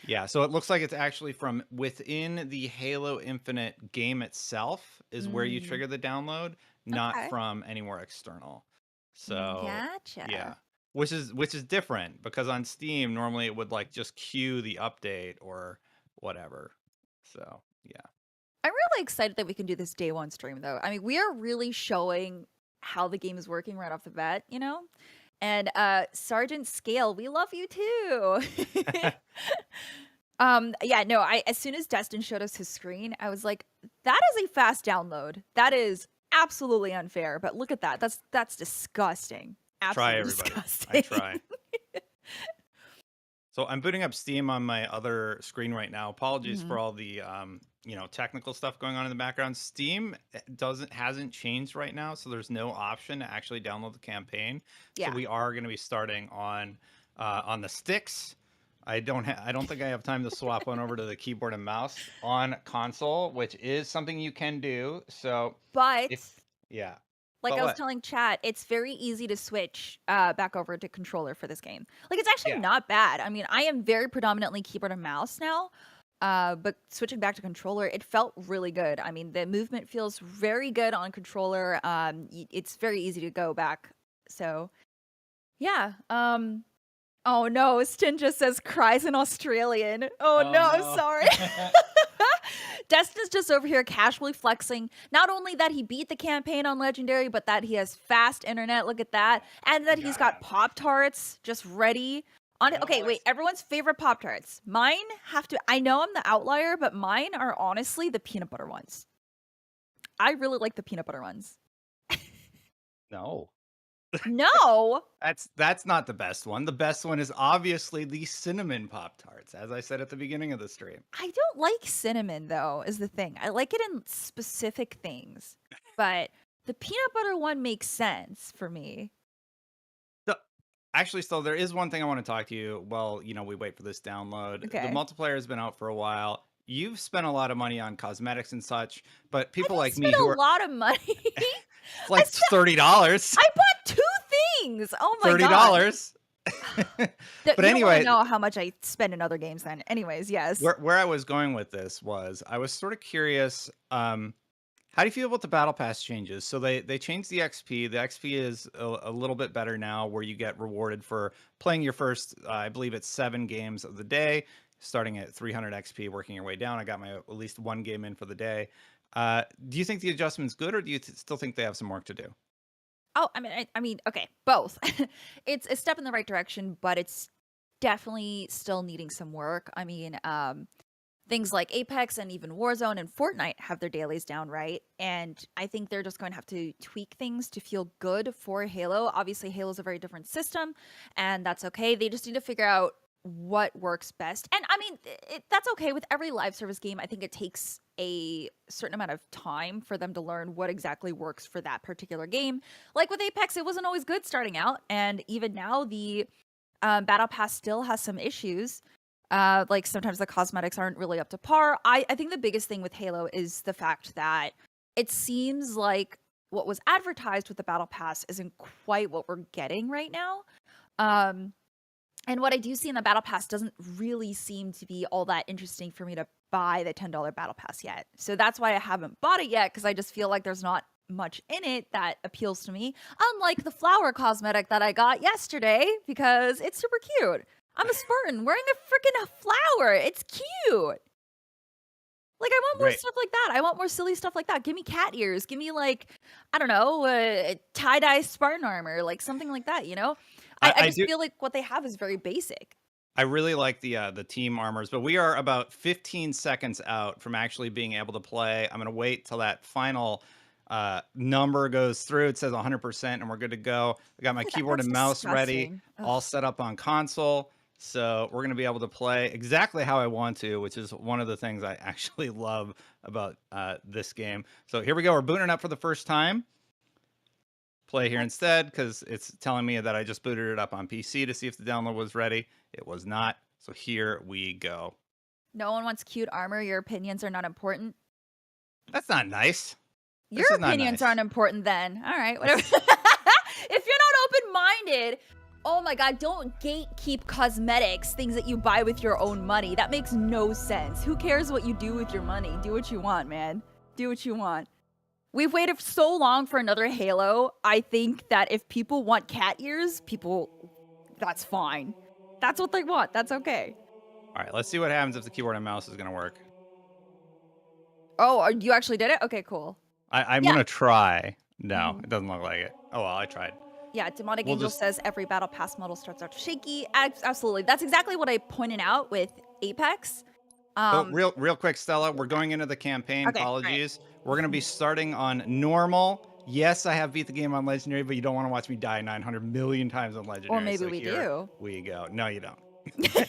Yeah, so it looks like it's actually from within the Halo Infinite game itself is where you trigger the download, not Okay. from anywhere external. So Gotcha. yeah, which is different because on Steam normally it would like just queue the update or whatever. So yeah. I'm really excited that we can do this day one stream, though. I mean, we are really showing how the game is working right off the bat, you know? And Sergeant Scale, we love you too. Yeah, no, as soon as Destin showed us his screen, I was like, that is a fast download. That is absolutely unfair. But look at that. That's disgusting. Absolutely Try everybody. disgusting. I try. So I'm booting up Steam on my other screen right now. Apologies for all the technical stuff going on in the background. Steam hasn't changed right now, so there's no option to actually download the campaign. Yeah. So we are going to be starting on the sticks. I don't think I have time to swap one over to the keyboard and mouse on console, which is something you can do. So But yeah. like But I was what? telling chat, it's very easy to switch back over to controller for this game. Like, it's actually Yeah. not bad. I mean, I am very predominantly keyboard and mouse now, but switching back to controller, it felt really good. I mean, the movement feels very good on controller. It's very easy to go back. So, yeah. Oh no, Stin just says cries in Australian. Oh no, I'm sorry. Destin's just over here casually flexing. Not only that he beat the campaign on Legendary, but that he has fast internet. Look at that. And that he's got Pop-Tarts just ready. Okay, wait. Everyone's favorite Pop-Tarts. Mine I know I'm the outlier, but mine are honestly the peanut butter ones. I really like the peanut butter ones. No. No. That's not the best one. The best one is obviously the cinnamon Pop-Tarts, as I said at the beginning of the stream. I don't like cinnamon, though, is the thing. I like it in specific things. But the peanut butter one makes sense for me. Actually, still, there is one thing I want to talk to you while, we wait for this download. Okay. The multiplayer has been out for a while. You've spent a lot of money on cosmetics and such, but people like me who a are lot of money. like $30. I bought 2 things. Oh my god. $30. But anyway, you don't know how much I spend in other games then. Anyways, yes. Where I was going with this was I was sort of curious. How do you feel about the Battle Pass changes? So they changed the XP. The XP is a little bit better now, where you get rewarded for playing your first, I believe it's 7 games of the day, starting at 300 XP, working your way down. I got my at least 1 game in for the day. Do you think the adjustment's good, or do you still think they have some work to do? Oh, I mean, okay, both. It's a step in the right direction, but it's definitely still needing some work. I mean, things like Apex and even Warzone and Fortnite have their dailies down, right? And I think they're just going to have to tweak things to feel good for Halo. Obviously, Halo's a very different system, and that's okay. They just need to figure out what works best. And I mean, that's okay with every live service game. I think it takes a certain amount of time for them to learn what exactly works for that particular game. Like with Apex, it wasn't always good starting out, and even now the Battle Pass still has some issues. Like sometimes the cosmetics aren't really up to par. I think the biggest thing with Halo is the fact that it seems like what was advertised with the Battle Pass isn't quite what we're getting right now. And what I do see in the Battle Pass doesn't really seem to be all that interesting for me to buy the $10 Battle Pass yet. So that's why I haven't bought it yet, because I just feel like there's not much in it that appeals to me. Unlike the flower cosmetic that I got yesterday, because it's super cute. I'm a Spartan wearing a freaking flower. It's cute. Like, I want more stuff like that. I want more silly stuff like that. Give me cat ears. Give me, like, I don't know, tie-dye Spartan armor, like something like that, you know? I just feel like what they have is very basic. I really like the team armors, but we are about 15 seconds out from actually being able to play. I'm going to wait till that final number goes through. It says 100%, and we're good to go. I got my keyboard and mouse ready, all set up on console. So we're going to be able to play exactly how I want to, which is one of the things I actually love about this game. So here we go. We're booting it up for the first time. Play here instead, because it's telling me that I just booted it up on PC to see if the download was ready. It was not. So here we go. No one wants cute armor. Your opinions are not important. That's not nice. Your opinions aren't important then. All right, whatever. If you're not open-minded, Oh my god, don't gatekeep cosmetics, things that you buy with your own money. That makes no sense. Who cares what you do with your money? Do what you want, man. Do what you want. We've waited so long for another Halo. I think that if people want cat ears, that's fine. That's what they want. That's okay. All right, let's see what happens if the keyboard and mouse is going to work. Oh, you actually did it? Okay, cool. I'm going to try. No, it doesn't look like it. Oh, well, I tried. Yeah, Demonic Angel says every battle pass model starts out shaky. Absolutely. That's exactly what I pointed out with Apex. So real quick, Stella, we're going into the campaign. Okay, Apologies. We're going to be starting on normal. Yes, I have beat the game on Legendary, but you don't want to watch me die 900 million times on Legendary. Or maybe we do. We go. No, you don't.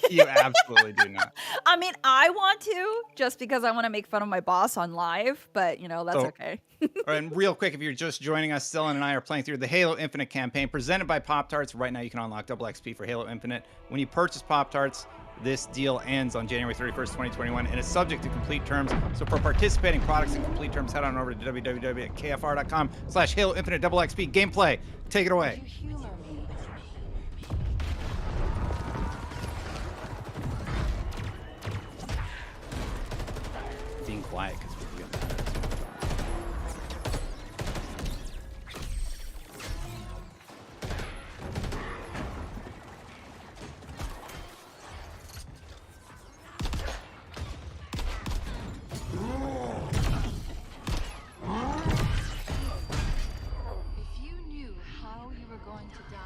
You absolutely do not. I mean, I want to, just because I want to make fun of my boss on live, but, you know, that's okay. And real quick, if you're just joining us, Stella and I are playing through the Halo Infinite campaign presented by Pop-Tarts. Right now, you can unlock double XP for Halo Infinite. When you purchase Pop-Tarts, this deal ends on January 31st, 2021, and is subject to complete terms. So for participating products and complete terms, head on over to www.kfr.com/Halo Infinite double XP gameplay. Take it away. Being quiet because we get mad. If you knew how you were going to die.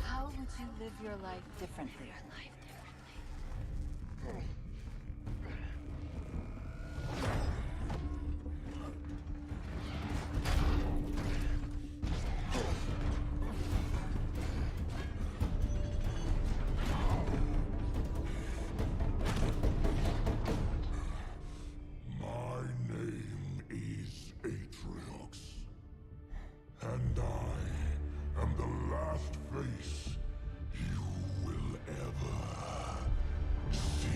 How would you live your life differently? My name is Atriox, and I am the last face you will ever see.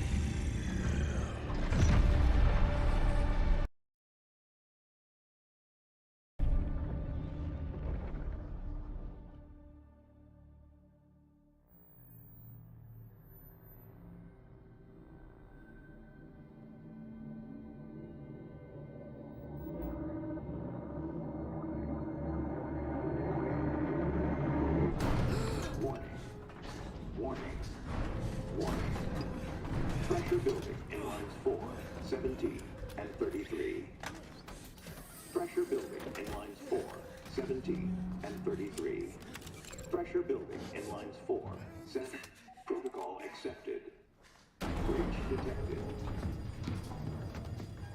Pressure building in lines 4, 17, and 33. Pressure building in lines 4, 17, and 33. Pressure building in lines 4, 7. Protocol accepted. Breach detected.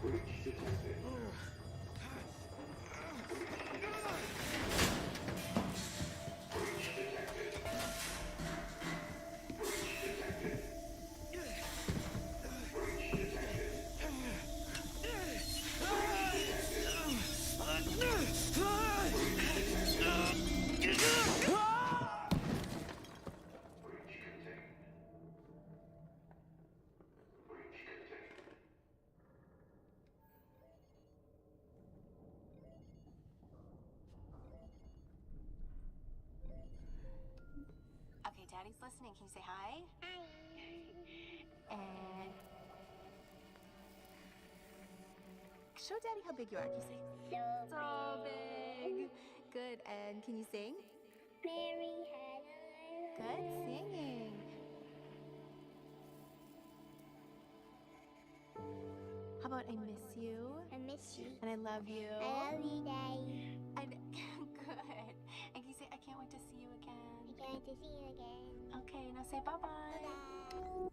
Breach detected. Okay, Daddy's listening. Can you say hi? Hi. And show Daddy how big you are. Can you say so big? Good. And can you sing? Mary had a good singing. How about I miss you? I miss you. And I love you. I love you, Daddy. And good. And can you say I can't wait to see you again? I can't wait to see you again. Okay, now say bye-bye. Bye-bye.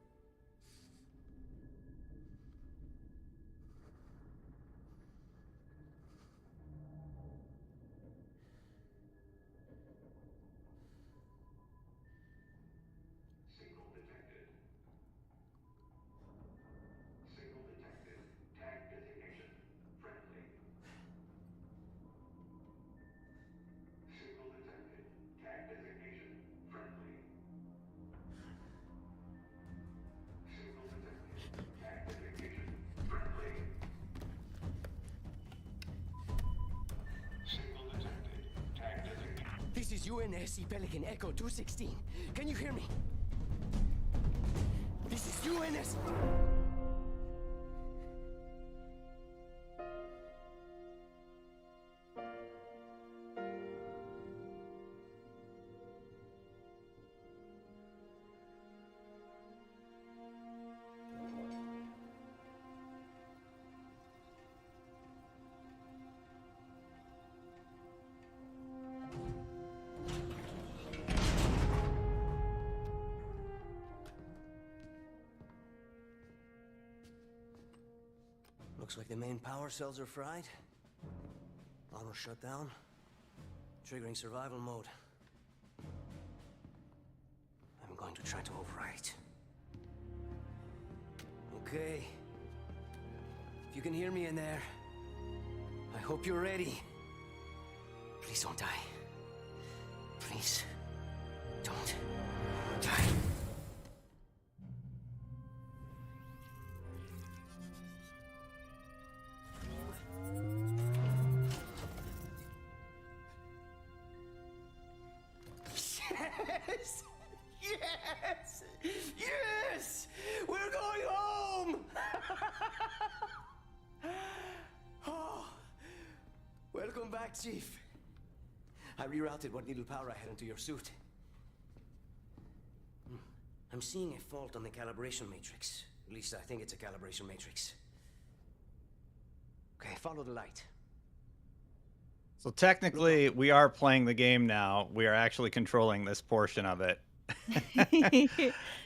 Signal detected. Signal detected. Tag designation. Friendly. Signal detected. Tag designation. Friendly. UNSC Pelican Echo 216. Can you hear me? This is UNS. Looks like the main power cells are fried. Armor shut down. Triggering survival mode. I'm going to try to overwrite. Okay. If you can hear me in there, I hope you're ready. Please don't die. Please don't die. Yes! Yes! Yes! We're going home! Oh, welcome back, Chief. I rerouted what little power I had into your suit. I'm seeing a fault on the calibration matrix. At least I think it's a calibration matrix. Okay, follow the light. So technically, we are playing the game now. We are actually controlling this portion of it.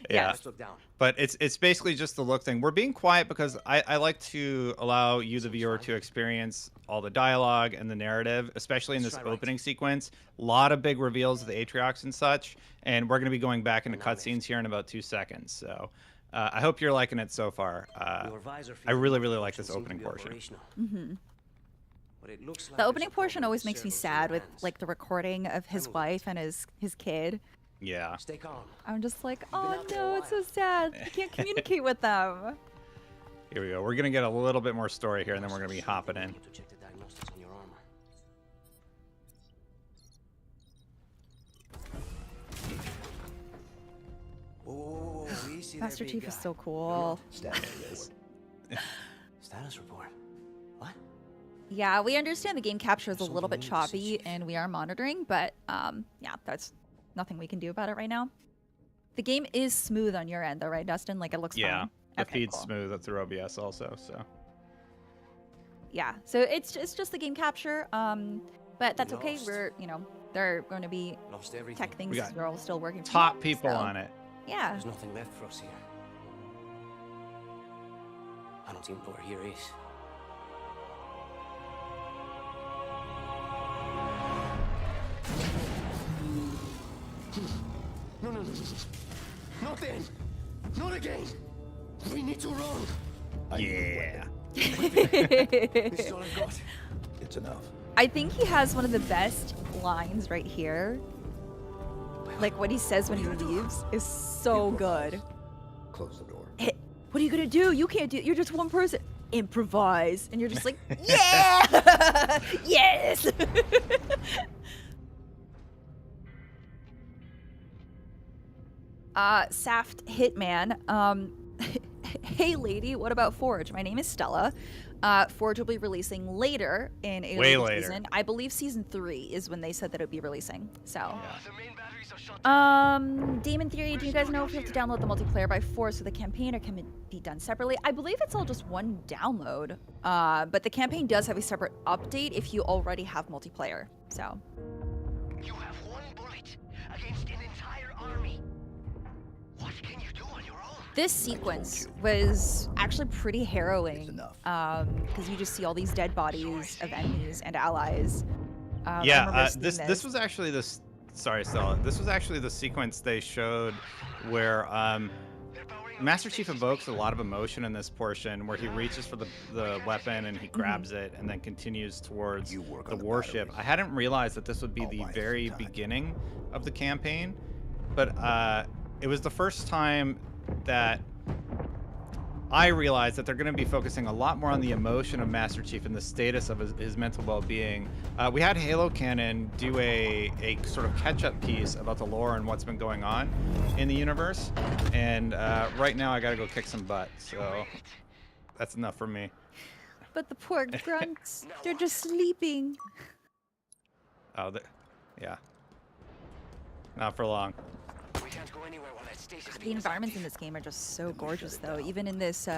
Yeah. Let's look down. But it's basically just the look thing. We're being quiet because I like to allow you, the viewer, to experience all the dialogue and the narrative, especially in this opening sequence. A lot of big reveals of the Atriox and such, and we're going to be going back into cutscenes here in about 2 seconds. So I hope you're liking it so far. I really, really like this opening portion. Mm-hmm. The opening portion always makes me sad with like the recording of his wife and his kid. Yeah. Stay calm. I'm just like, oh no, it's so sad. I can't communicate with them. Here we go. We're gonna get a little bit more story here, and then we're gonna be hopping in. Master Chief is so cool. Status report. What? Yeah, we understand the game capture is a little bit choppy, and we are monitoring, but yeah, that's nothing we can do about it right now. The game is smooth on your end, though, right, Destin? Like, it looks fine. The Okay, feed's cool. smooth through OBS also, so. Yeah, so it's just the game capture, but that's okay. We're, there are going to be tech things. We got We're all still working. from top home, people so- on it. Yeah. There's nothing left for us here. I don't even know where here is. No, no, no. Not then. Not again. We need to run. Yeah. This is all I've got. It's enough. I think he has one of the best lines right here. Like what he says when he leaves is so good. Close the door. Hey, what are you gonna do? You can't do it. You're just one person. Improvise. And you're just like, yeah! Yes! Saft Hitman. Hey lady, what about Forge? My name is Stella. Forge will be releasing later in a Way later later. season. I believe season 3 is when they said that it would be releasing. So, Demon Theory, do you guys know if you have to download the multiplayer by force for the campaign, or can it be done separately? I believe it's all just one download. But the campaign does have a separate update if you already have multiplayer. So. You have one bullet against an entire army. What can you do on your own? This sequence was actually pretty harrowing, because you just see all these dead bodies of enemies and allies. I remember Yeah, seeing this was actually this. Sorry, Stella. This was actually the sequence they showed where Master Chief evokes a lot of emotion in this portion, where he reaches for the weapon and he grabs it and then continues towards the warship. I hadn't realized that this would be the very beginning of the campaign, but it was the first time that I realized that they're going to be focusing a lot more on the emotion of Master Chief and the status of his mental well-being. We had Halo Canon do a sort of catch-up piece about the lore and what's been going on in the universe, and right now I got to go kick some butt, so that's enough for me. But the poor grunts, they're just sleeping. Oh, yeah. Not for long. The environments in this game are just so gorgeous, though. Even in this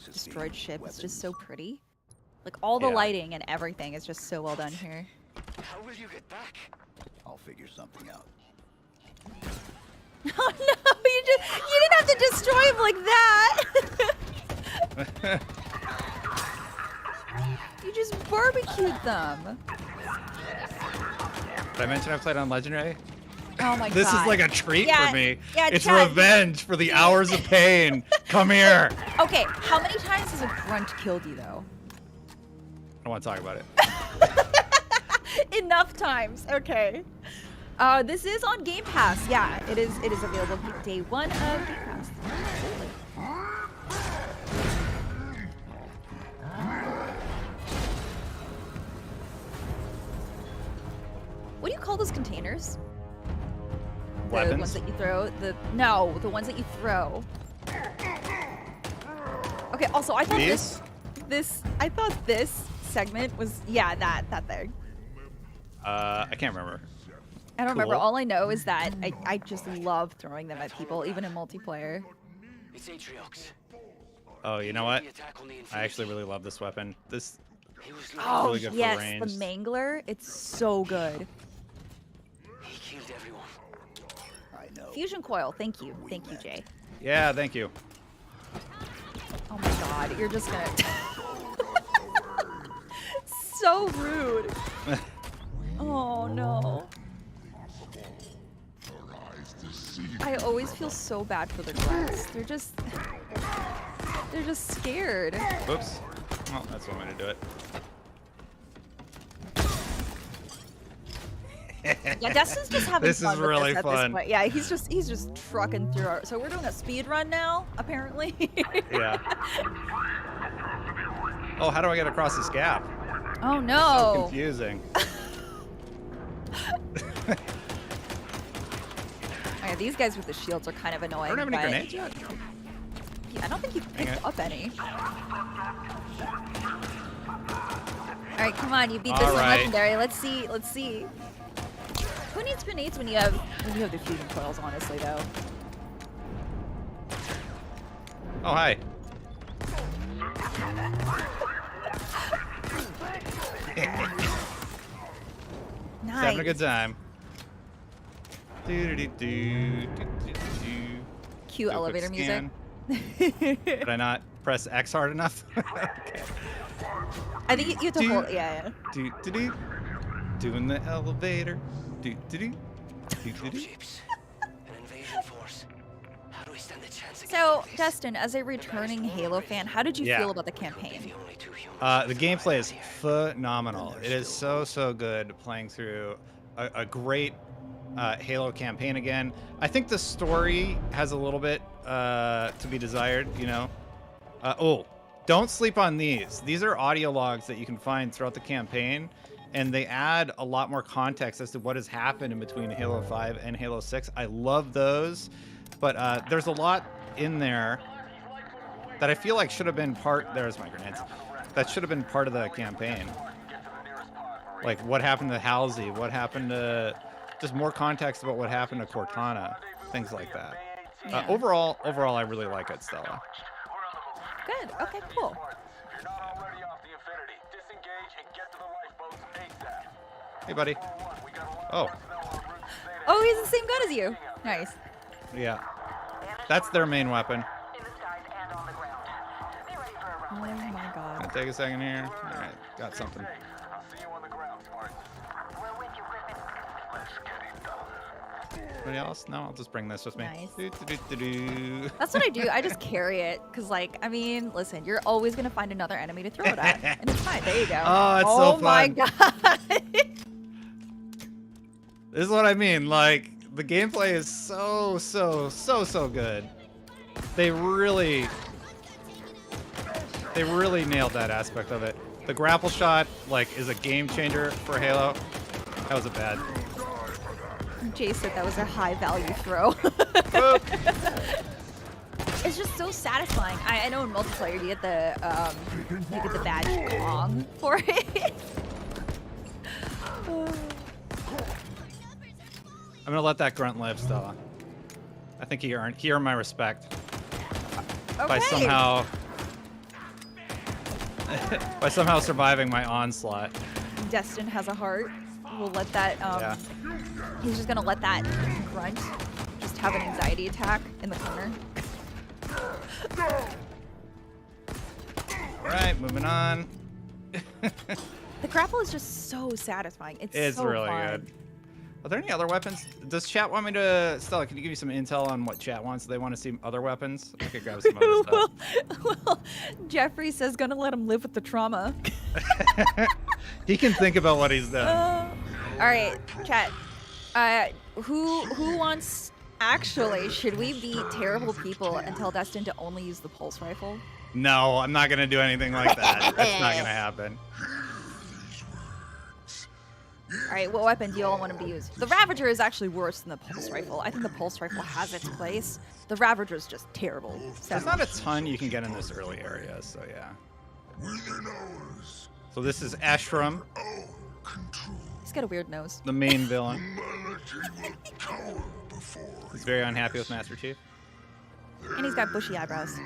destroyed ship, it's just so pretty. Like, all the lighting and everything is just so well done here. How will you get back? I'll figure something out. Oh no, you didn't have to destroy him like that! You just barbecued them. Did I mention I played on Legendary? Oh my god. This is like a treat for me. Yeah, it's Chad, revenge for the hours of pain. Come here. Okay, how many times has a grunt killed you, though? I don't want to talk about it. Enough times. Okay. This is on Game Pass. Yeah, it is available day 1 of Game Pass. What do you call those containers? Weapons? The ones that you throw? No, the ones that you throw. Okay, also I thought I thought this segment was that thing. I can't remember. I don't remember. Cool. All I know is that I just love throwing them at people, even in multiplayer. It's Atriox. Oh, you know what? I actually really love this weapon. This is Oh really good yes, for range. the Mangler. It's so good. He killed everyone. I know. Fusion coil. Thank you, Jay. Yeah, thank you. Oh my god, you're just gonna. So rude. Oh no. I always feel so bad for the grunts. They're just scared. Whoops. Well, that's one way to do it. Yeah, Destin's just having This fun is with really this at fun. this point. Yeah, he's just trucking through our. So we're doing a speed run now, apparently. Yeah. Oh, how do I get across this gap? Oh So no. confusing. Okay, these guys with the shields are kind of annoying. I don't have any but- grenades yet. I don't think you've Dang picked it. up any. All right, come on, you beat this All one right. legendary. Let's see. Who needs grenades when you have the fusion coils? Honestly, though. Oh, hi. Nice. Having a good time. Cue elevator music. Did I not press X hard enough? Okay. I think you have to hold. Yeah. Doing the elevator. So, Destin, as a returning Halo fan, how did you Yeah. feel about the campaign? The gameplay is phenomenal. It is so good playing through a great Halo campaign again. I think the story has a little bit to be desired, you know. Oh, don't sleep on these. These are audio logs that you can find throughout the campaign, and they add a lot more context as to what has happened in between Halo 5 and Halo 6. I love those, but there's a lot in there that I feel like should have been part. There's my grenades. That should have been part of the campaign. Like what happened to Halsey, what happened to just more context about what happened to Cortana, things like that. Yeah. Overall, I really like it, Stella. Good. Okay. Cool. Hey, buddy. Oh, Oh, he's the same gun as you. Nice. yeah. That's their main weapon. Oh my god. Gonna take a second here. All right, got something. Anybody else? No, I'll just bring this with me. Nice. Do. That's what I do. I just carry it because, like, I mean, listen, you're always gonna find another enemy to throw it at, and it's fine. There you go. Oh, it's so my fun. god. This is what I mean. Like, the gameplay is so good. They really They really nailed that aspect of it. The grapple shot, like, is a game changer for Halo. That was a bad. Jay said that was a high value throw. It's just so satisfying. I know in multiplayer you get the badge long for it. I'm gonna let that grunt live, Stella. I think he earned my respect by somehow surviving my onslaught. Destin has a heart. We'll let that. He's just gonna let that grunt just have an anxiety attack in the corner. All right, moving on. The grapple is just so satisfying. It's so really fun. good. Are there any other weapons? Does chat want me to... Stella, can you give me some intel on what chat wants? Do they want to see other weapons? I could grab some other stuff. Well, Jeffrey says gonna let him live with the trauma. He can think about what he's done. All right, chat. Who wants... Actually, should we be terrible people and tell Destin to only use the pulse rifle? No, I'm not going to do anything like that. That's not going to happen. All right, what weapon do you all want him to use? The Ravager is actually worse than the pulse rifle. I think the pulse rifle has its place. The Ravager is just terrible. There's not a ton you can get in this early area, so yeah. So this is Ashram. He's got a weird nose. The main villain. He's very unhappy with Master Chief. And he's got bushy eyebrows.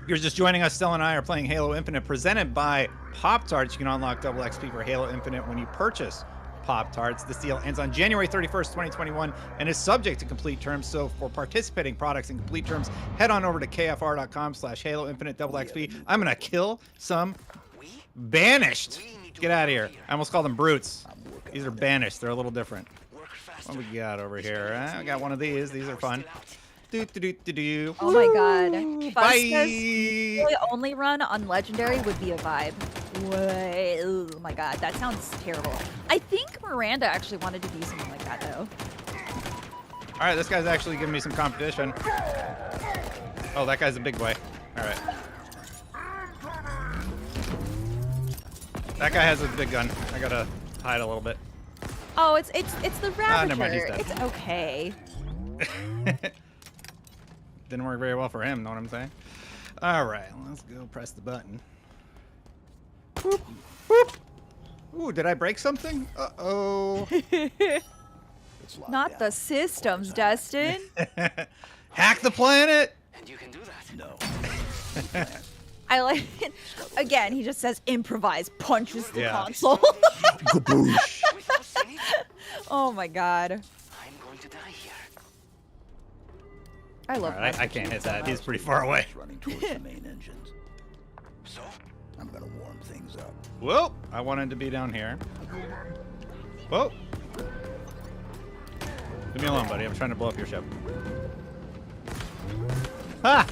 You're just joining us. Stella and I are playing Halo Infinite, presented by Pop-Tarts. You can unlock double XP for Halo Infinite when you purchase Pop-Tarts. This deal ends on January 31st, 2021, and is subject to complete terms. So for participating products and complete terms, head on over to kfr.com/Halo Infinite double XP. I'm gonna kill some Banished. Get out of here. I almost called them brutes. These are Banished. They're a little different. What we got over here? I got one of these. These are fun. Oh my god. Bye. Really only run on Legendary would be a vibe. Oh my god, that sounds terrible. I think Miranda actually wanted to do something like that though. All right, this guy's actually giving me some competition. Oh, that guy's a big boy. All right. That guy has a big gun. I gotta hide a little bit. Oh, it's the Ravager. Never mind, he's dead. It's okay. Didn't work very well for him, know what I'm saying? All right, let's go press the button. Boop, boop. Ooh, did I break something? Uh-oh. Not the systems, Destin. Hack the planet! And you can do that. No. I like it. Again, he just says improvise, punches the console. Gaboosh. Oh my god. I'm going to die here. I love right, I can't hit that. He's pretty far away. Running towards the main engines. So, I'm gonna warm things up. Whoa! I wanted to be down here. Whoa! Leave me alone, buddy. I'm trying to blow up your ship. Ha!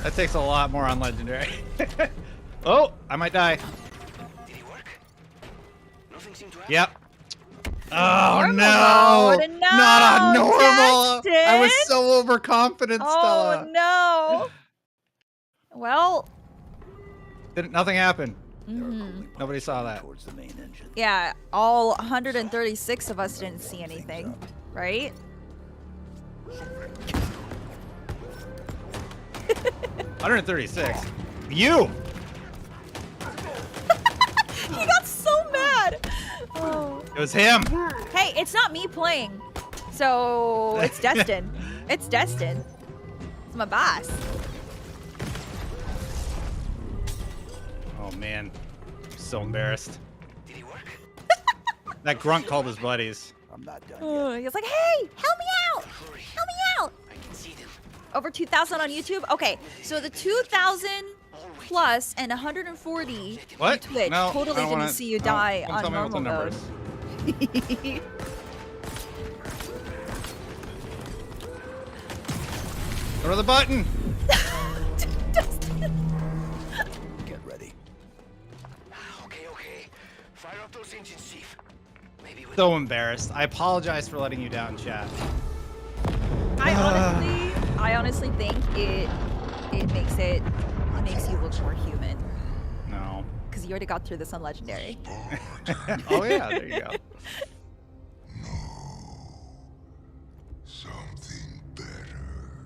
That takes a lot more on Legendary. Oh! I might die. Did it work? Nothing seemed to happen. Yep. Oh normal no! mode. No! Not on normal! Destin! I was so overconfident, Stella. Oh no! Well, Nothing happened. Nobody saw that. Towards the main engine. yeah, all 136 of us didn't see anything, right? 136. You! He got so mad. Oh. It was him. Hey, it's not me playing, so it's Destin. It's Destin. It's my boss. Oh man, I'm so embarrassed. Did it work? That grunt called his buddies. I'm not done He was like, "Hey, help me out! Help me out!" I can see them. Over 2,000 on YouTube. Okay, so the 2,000 plus and 140 What? on Twitch No, totally I don't didn't wanna- see you don't- die don't on tell me what the normal number mode. Go to the button. Get ready. Okay. Fire up those engines, Chief. So embarrassed. I apologize for letting you down, chat. I honestly think it makes you look more human. No. Because you already got through this on Legendary. Oh yeah, there you go. Something better.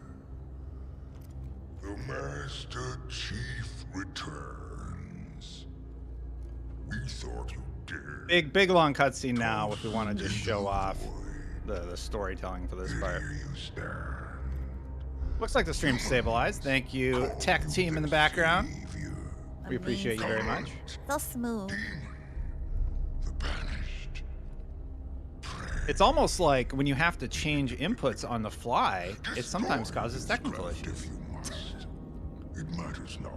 The Master Chief returns. We thought you did. Big long cutscene now if we want to just show off the storytelling for this part. Looks like the stream's stabilized. Thank you, tech team in the background. We appreciate you very much. So smooth. It's almost like when you have to change inputs on the fly, it sometimes causes technical issues. It matters not.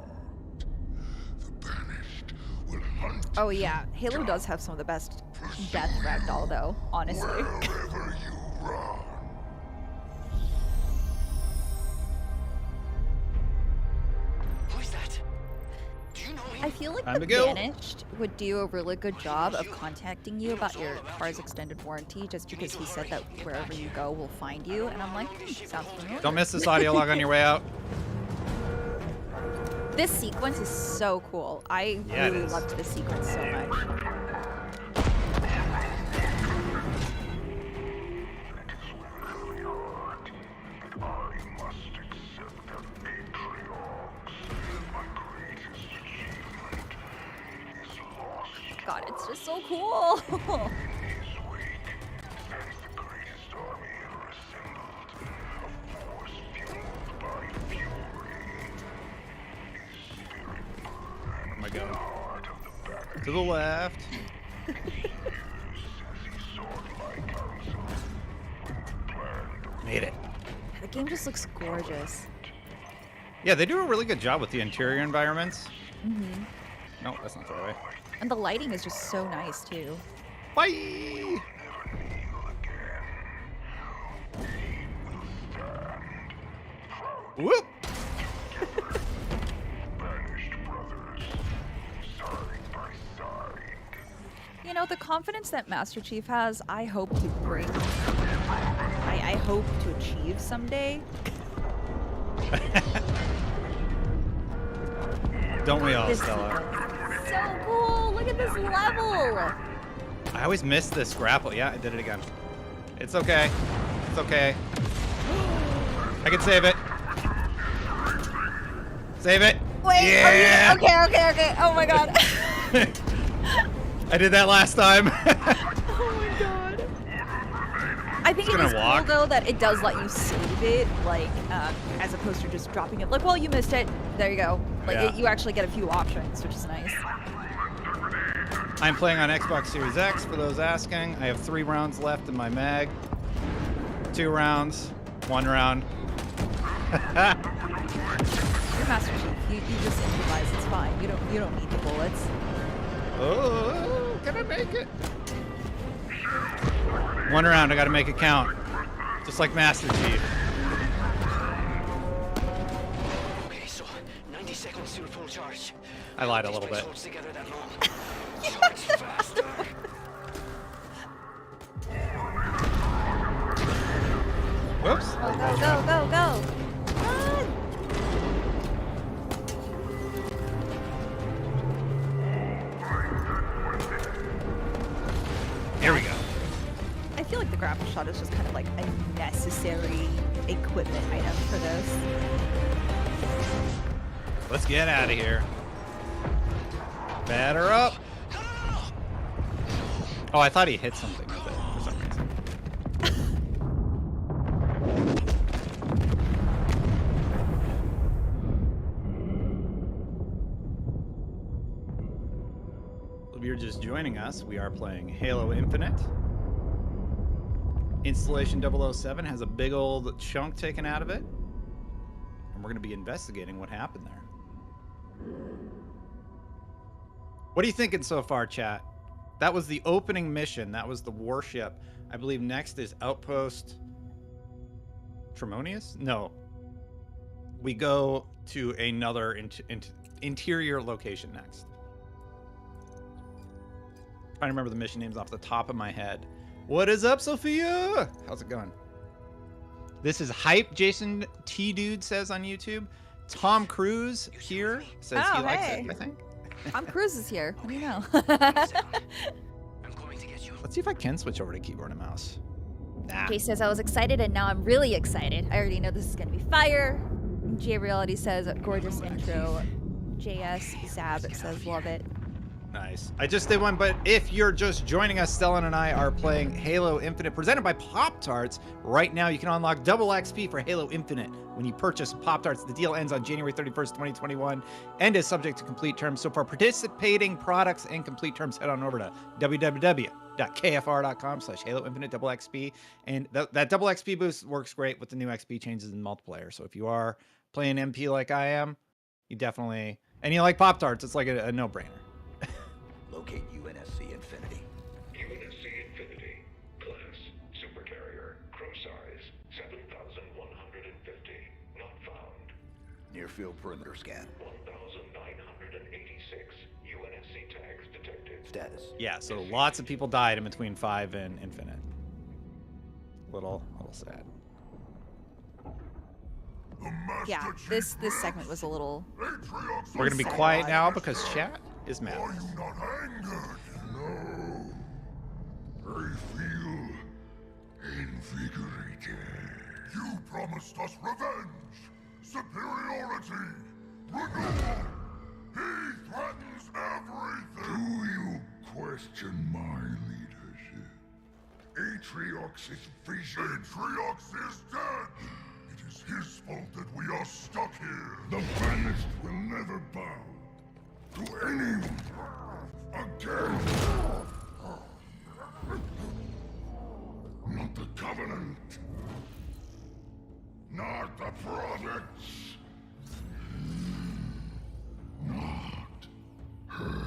The Banished will hunt. Oh yeah, Halo does have some of the best death ragdoll though, honestly. Wherever you run. I feel like Time the to go. Banished would do a really good job of contacting you about your car's extended warranty just because he said that wherever you go, we'll find you. And I'm like, sounds familiar. Don't miss this audio log on your way out. This sequence is so cool. I really loved this sequence so much. God, it's just so cool. Oh my god. To the left. Made it. The game just looks gorgeous. Yeah, they do a really good job with the interior environments. Mm-hmm. No, that's not the right way. And the lighting is just so nice too. Bye! Whoop! You know, the confidence that Master Chief has, I hope to bring. I hope to achieve someday. Don't we all, This Stella? So cool! Look at this level! I always miss this grapple. Yeah, I did it again. It's okay. It's okay. I can save it. Save it. Wait, yeah! Okay. Oh my god. I did that last time. Oh my god. I think it is cool though that it does let you save it, like, as opposed to just dropping it. Like, well, you missed it. There you go. Like, you actually get a few options, which is nice. I'm playing on Xbox Series X, for those asking. I have 3 rounds left in my mag. 2 rounds, 1 round. You're Master Chief. You just improvise. It's fine. You don't need the bullets. Oh, can I make it? 1 round. I got to make it count, just like Master Chief. Okay, so 90 seconds to full charge. I lied a little bit. Whoops. Go. Run. There we go. I feel like the grapple shot is just kind of like a necessary equipment item for this. Let's get out of here. Batter up. Oh, I thought he hit something with it for some reason. If you're just joining us, we are playing Halo Infinite. Installation 007 has a big old chunk taken out of it. And we're going to be investigating what happened there. What are you thinking so far, chat? That was the opening mission. That was the warship. I believe next is Outpost Tremonius? No. We go to another interior location next. trying to remember the mission names off the top of my head. What is up, Sophia? How's it going? This is hype. Jason T Dude says on YouTube. Tom Cruise here says he likes it, I think. Tom Cruise is here. What do you know? Let's see if I can switch over to keyboard and mouse. Nah. Jay says I was excited and now I'm really excited. I already know this is gonna be fire. J Reality says gorgeous intro. JS Zab says love it. Nice. I just did one, but if you're just joining us, Stella and I are playing Halo Infinite, presented by Pop-Tarts. Right now, you can unlock double XP for Halo Infinite when you purchase Pop-Tarts. The deal ends on January 31st, 2021, and is subject to complete terms. So for participating products and complete terms, head on over to www.kfr.com/Halo Infinite double XP. And that double XP boost works great with the new XP changes in multiplayer. So if you are playing MP like I am, you definitely, and you like Pop-Tarts, it's like a no-brainer. Locate UNSC Infinity. UNSC Infinity. Class. Supercarrier. Crew size. 7,150. Not found. Near field perimeter scan. 1,986. UNSC tags detected. Status. Yeah, so lots of people died in between 5 and Infinite. Little sad. Yeah, this segment was a little. We're gonna be quiet now because chat is mad. Are you not angered? No. I feel invigorated. You promised us revenge, superiority, renewal. He threatens everything. Do you question my leadership? Atriox's vision. Atriox is dead. It is his fault that we are stuck here. The Banished will never bow to anyone again. Not the Covenant. Not the Prophets. Not her.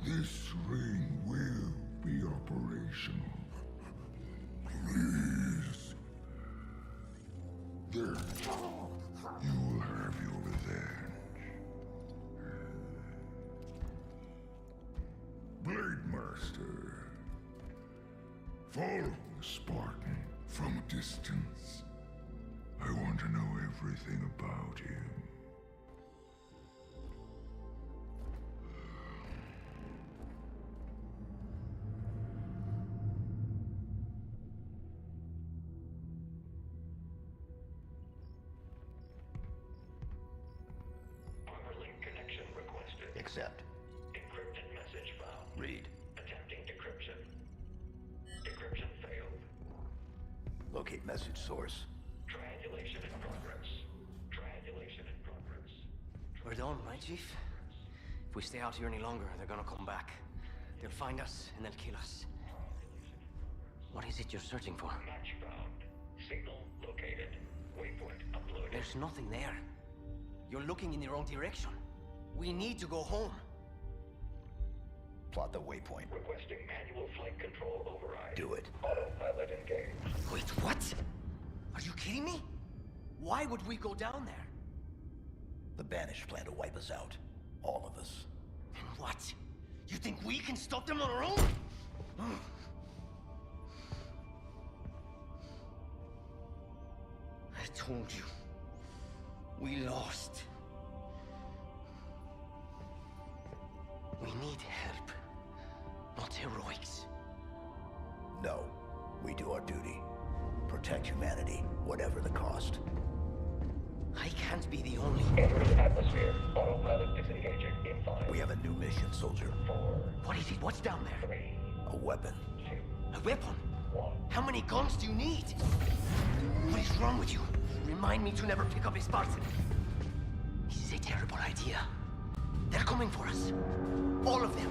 This ring will be operational. Please. There. You will have your revenge. Blade Master. Follow Spartan from a distance. I want to know everything about him. Accept. Encrypted message found. Read. Attempting decryption. Decryption failed. Locate message source. Triangulation in progress. Triangulation in progress. We're done, right, Chief? If we stay out here any longer, they're gonna come back. They'll find us, and they'll kill us. What is it you're searching for? Match found. Signal located. Waypoint uploaded. There's nothing there. You're looking in the wrong direction. We need to go home. Plot the waypoint. Requesting manual flight control override. Do it. Autopilot engaged. Wait, what? Are you kidding me? Why would we go down there? The Banished plan to wipe us out. All of us. And what? You think we can stop them on our own? I told you. We lost. We need help, not heroics. No, we do our duty. Protect humanity, whatever the cost. I can't be the only. Enters atmosphere. Autopilot disengaging in 5. We have a new mission, soldier. 4. What is it? What's down there? 3. A weapon. 2. A weapon? 1. How many guns do you need? What is wrong with you? Remind me to never pick up a Spartan. This is a terrible idea. They're coming for us. All of them.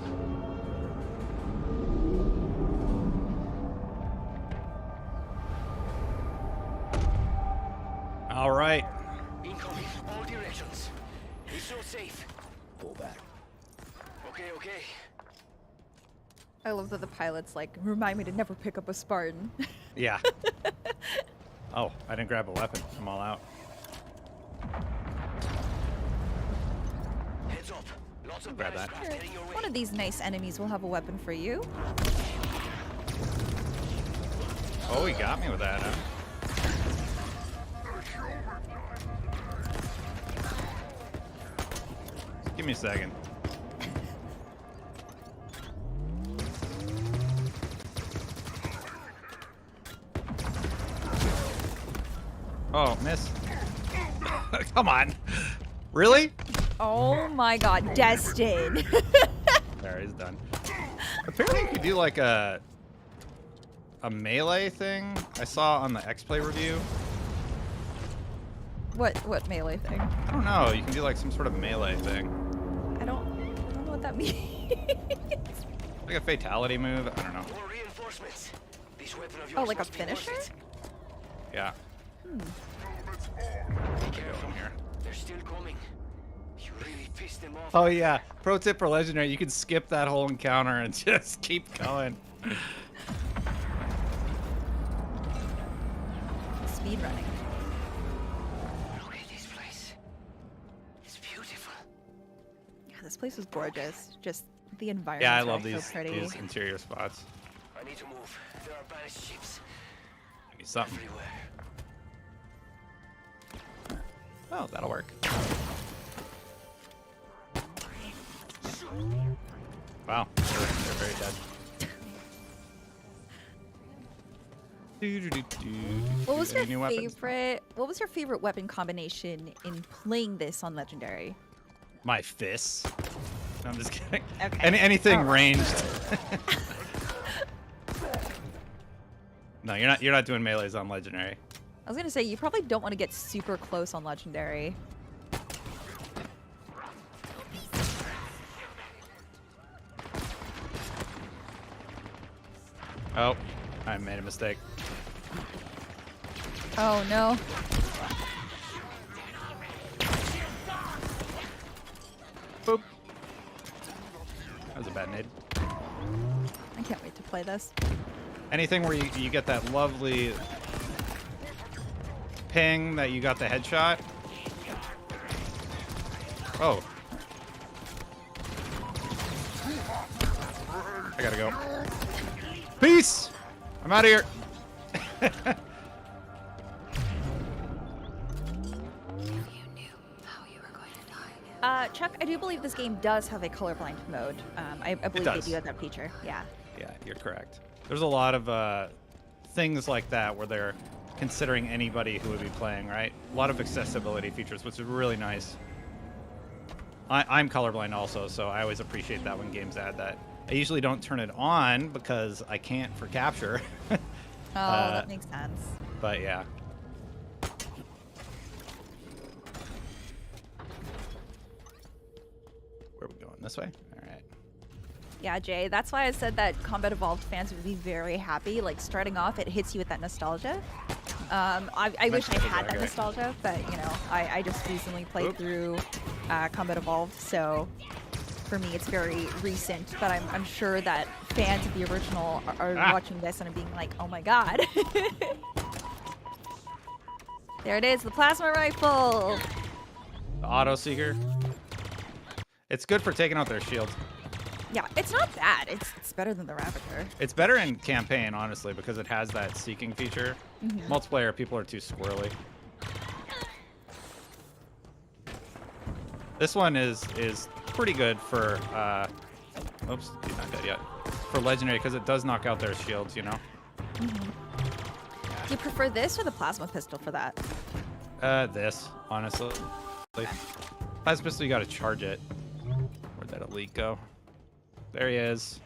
All right. Incoming, all directions. It's not safe. Pull back. Okay, okay. I love that the pilot's like, remind me to never pick up a Spartan. Yeah. Oh, I didn't grab a weapon. I'm all out. Heads up. Lots of Grab that. Sure. One of these nice enemies will have a weapon for you. Oh, he got me with that, huh? Give me a second. Oh, miss. Come on. Really? Oh my god, Destin. There, he's done. Apparently you could do like a melee thing I saw on the X-Play review. What melee thing? I don't know. You can do like some sort of melee thing. I don't know what that means. Like a fatality move. I don't know. More reinforcements. This weapon of Oh, yours like a must be worth finisher? it. Yeah. Be careful. Here. They're still coming. You really pissed them off. Oh yeah. Pro tip for legendary: you can skip that whole encounter and just keep going. Speed running. Look at this place. It's beautiful. Yeah, this place was gorgeous. Just the environment. Yeah, I love so these pretty. interior spots. I need to move. There are banished ships Give me something. everywhere. Oh, that'll work. Wow, they're very dead. What was your Any new weapons? favorite? What was your favorite weapon combination in playing this on Legendary? My fists. No, I'm just kidding. Okay. Anything All right. ranged. No, you're not doing melees on legendary. I was gonna say you probably don't want to get super close on Legendary. Oh, I made a mistake. Oh no. Boop. That was a bad nade. I can't wait to play this. Anything where you get that lovely ping that you got the headshot. Oh. I gotta go. Peace! I'm out of here. Chuck, I do believe this game does have a colorblind mode. I believe they does. do have that feature. Yeah. Yeah, you're correct. There's a lot of things like that where they're considering anybody who would be playing, right? A lot of accessibility features, which is really nice. I'm colorblind also, so I always appreciate that when games add that. I usually don't turn it on because I can't for capture. Oh, that makes sense. But yeah. Where are we going? This way? All right. Yeah, Jay, that's why I said that Combat Evolved fans would be very happy. Like, starting off, it hits you with that nostalgia. I wish I had that nostalgia, but, you know, I just recently played through Combat Evolved, so for me, it's very recent. But I'm sure that fans of the original are watching this and are being like, oh my god. There it is, the plasma rifle! The auto seeker. It's good for taking out their shields. Yeah, it's not bad. It's better than the Ravager. It's better in campaign, honestly, because it has that seeking feature. Multiplayer, people are too squirrely. This one is pretty good for, oops, he's not dead yet. For legendary, because it does knock out their shields, you know? Do you prefer this or the plasma pistol for that? This, honestly. Plasma pistol, you gotta charge it. Where'd that elite go? There he is.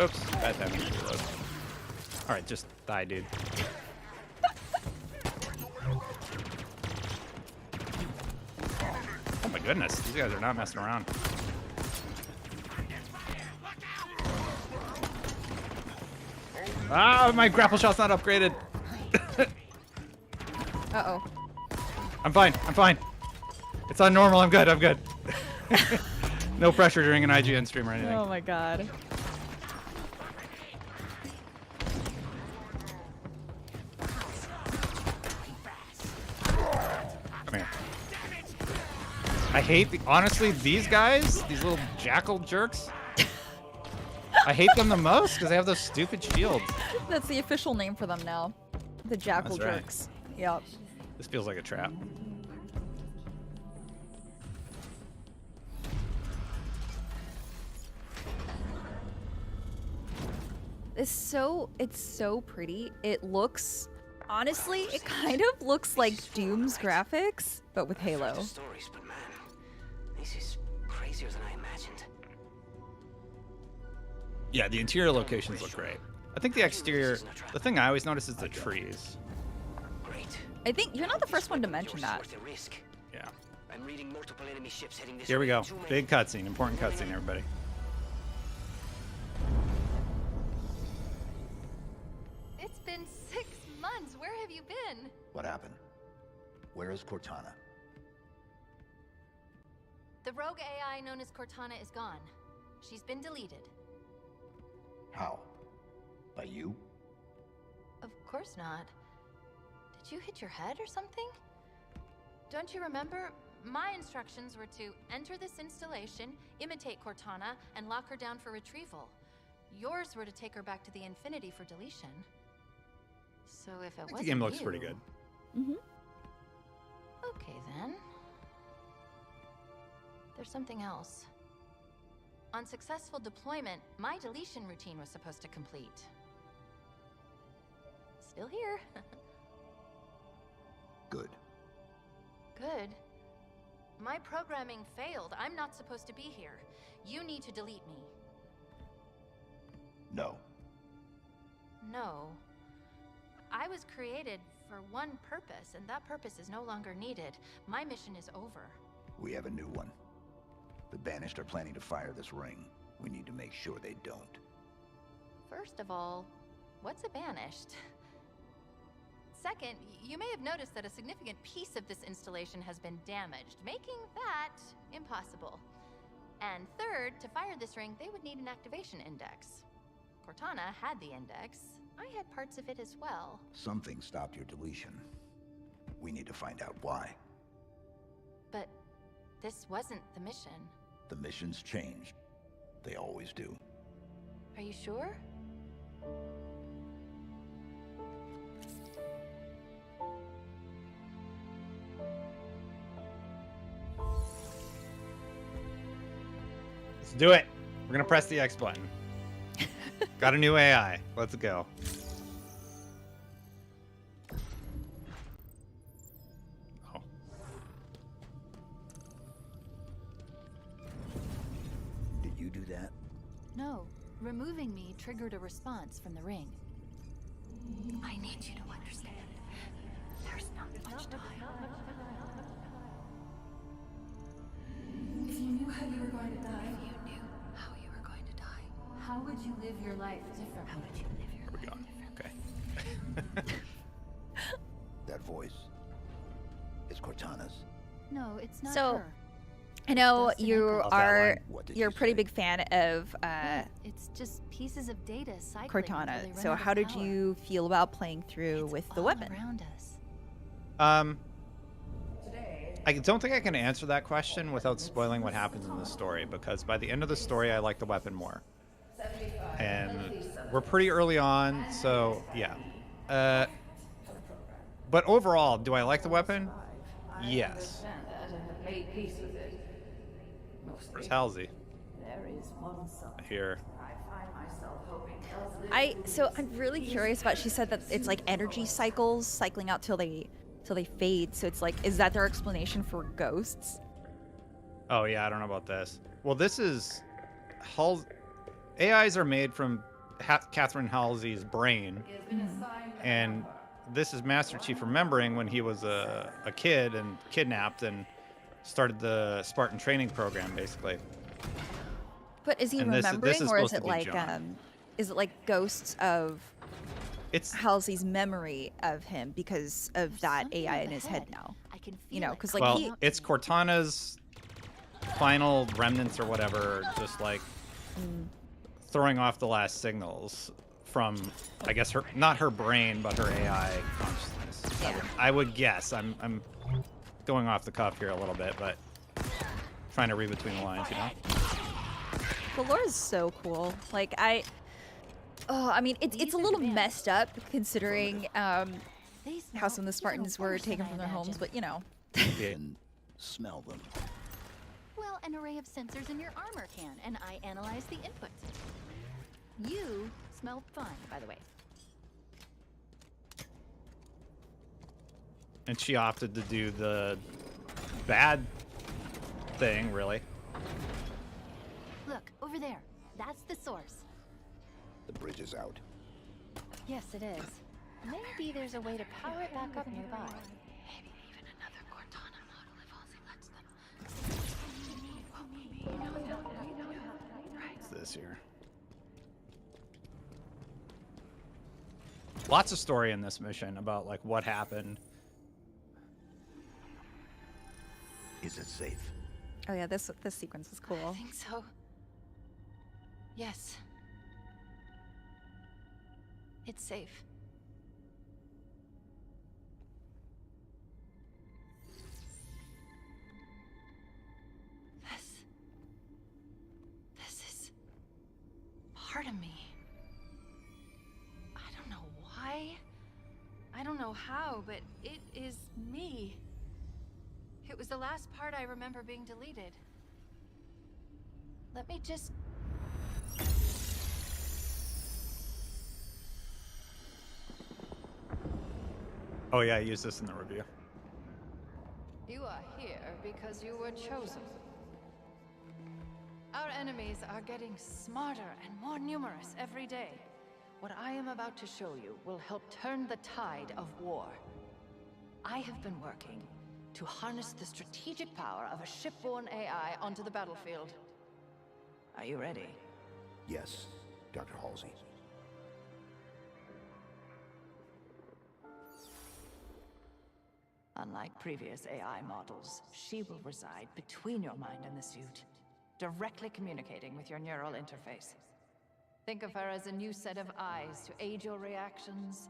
Oops, bad timing to reload. Alright, just die, dude. Oh my goodness, these guys are not messing around. Ah, my grapple shot's not upgraded. Uh-oh. I'm fine, I'm fine. It's on normal, I'm good, I'm good. No pressure during an IGN stream or anything. Oh my god. I hate honestly these guys, these little jackal jerks. I hate them the most because they have those stupid shields. That's the official name for them now. The jackal That's right. jerks. Yep. This feels like a trap. It's so pretty. It looks, honestly, it kind of looks like Doom's graphics, but with Halo. Stories, but man, this is crazier than I imagined. Yeah, the interior locations look great. I think the exterior, the thing I always notice is the trees. I think you're not the first one to mention that. Yeah. I'm reading multiple enemy ships heading this Here we way. go. Too many. Big cutscene, important cutscene, everybody. It's been 6 months. Where have you been? What happened? Where is Cortana? The rogue AI known as Cortana is gone. She's been deleted. How? By you? Of course not. Did you hit your head or something? Don't you remember? My instructions were to enter this installation, imitate Cortana, and lock her down for retrieval. Yours were to take her back to the Infinity for deletion. So if it wasn't The game looks you- pretty good. Okay then. There's something else. On successful deployment, my deletion routine was supposed to complete. Still here. Good. Good. My programming failed. I'm not supposed to be here. You need to delete me. No. No. I was created for one purpose, and that purpose is no longer needed. My mission is over. We have a new one. The Banished are planning to fire this ring. We need to make sure they don't. First of all, what's a banished? Second, you may have noticed that a significant piece of this installation has been damaged, making that impossible. And third, to fire this ring, they would need an activation index. Cortana had the index. I had parts of it as well. Something stopped your deletion. We need to find out why. But this wasn't the mission. The missions changed. They always do. Are you sure? Let's do it. We're gonna press the X button. Got a new AI. Let's go. Oh. Did you do that? No, removing me triggered a response from the ring. I need you to understand. There's not much time. If you knew how you were going to die, If you knew how you were going to die, how would you live your life differently? how would you live your Here we go. Okay. That voice is Cortana's. No, it's not So, her. I know Destin you and How's that are line? What did you're a you pretty say? big fan of It's just pieces of data cycling until they Cortana. run So out of how did power. you feel about playing through It's with the all weapon? around us. I don't think I can answer that question without spoiling what happens in the story, because by the end of the story, I like the weapon more. And we're pretty early on, so yeah. But overall, do I like the weapon? Yes. Made peace with it. Where's Halsey? There is one song. Here. I find myself hoping So I'm really curious about. She said that it's like energy cycles cycling out till they fade. So it's like, is that their explanation for ghosts? Oh yeah, I don't know about this. Well, this is AIs are made from Catherine Halsey's brain, and this is Master Chief remembering when he was a kid and kidnapped and started the Spartan training program, basically. But is he And this remembering, is or is supposed to it be like John. is it like ghosts of It's Halsey's memory of him because of that something AI up in his head ahead. now? I can feel You know, it because like well, he it's Cortana's final remnants or whatever, just like throwing off the last signals from, I guess, her, not her brain, but her AI consciousness. Yeah. I would guess. I'm going off the cuff here a little bit, but trying to read between the lines, you know? The lore is so cool. Like, I mean, it's a little messed up considering how some of the Spartans were taken from their homes, but you know. And smell them. Well, an array of sensors in your armor can, and I analyze the input. You smell fine, by the way. And she opted to do the bad thing, really. Look, over there. That's the source. The bridge is out. Yes, it is. Maybe there's a way to power it back up nearby. Maybe even another Cortana model if Halsey lets them. What's this here? Lots of story in this mission about like what happened. Is it safe? Oh yeah, this sequence was cool. I think so. Yes. It's safe. This is part of me. I don't know why. I don't know how, but it is me. It was the last part I remember being deleted. Let me just... Oh yeah, I used this in the review. You are here because you were chosen. Our enemies are getting smarter and more numerous every day. What I am about to show you will help turn the tide of war. I have been working to harness the strategic power of a shipborne AI onto the battlefield. Are you ready? Yes, Dr. Halsey. Unlike previous AI models, she will reside between your mind and the suit, directly communicating with your neural interface. Think of her as a new set of eyes to aid your reactions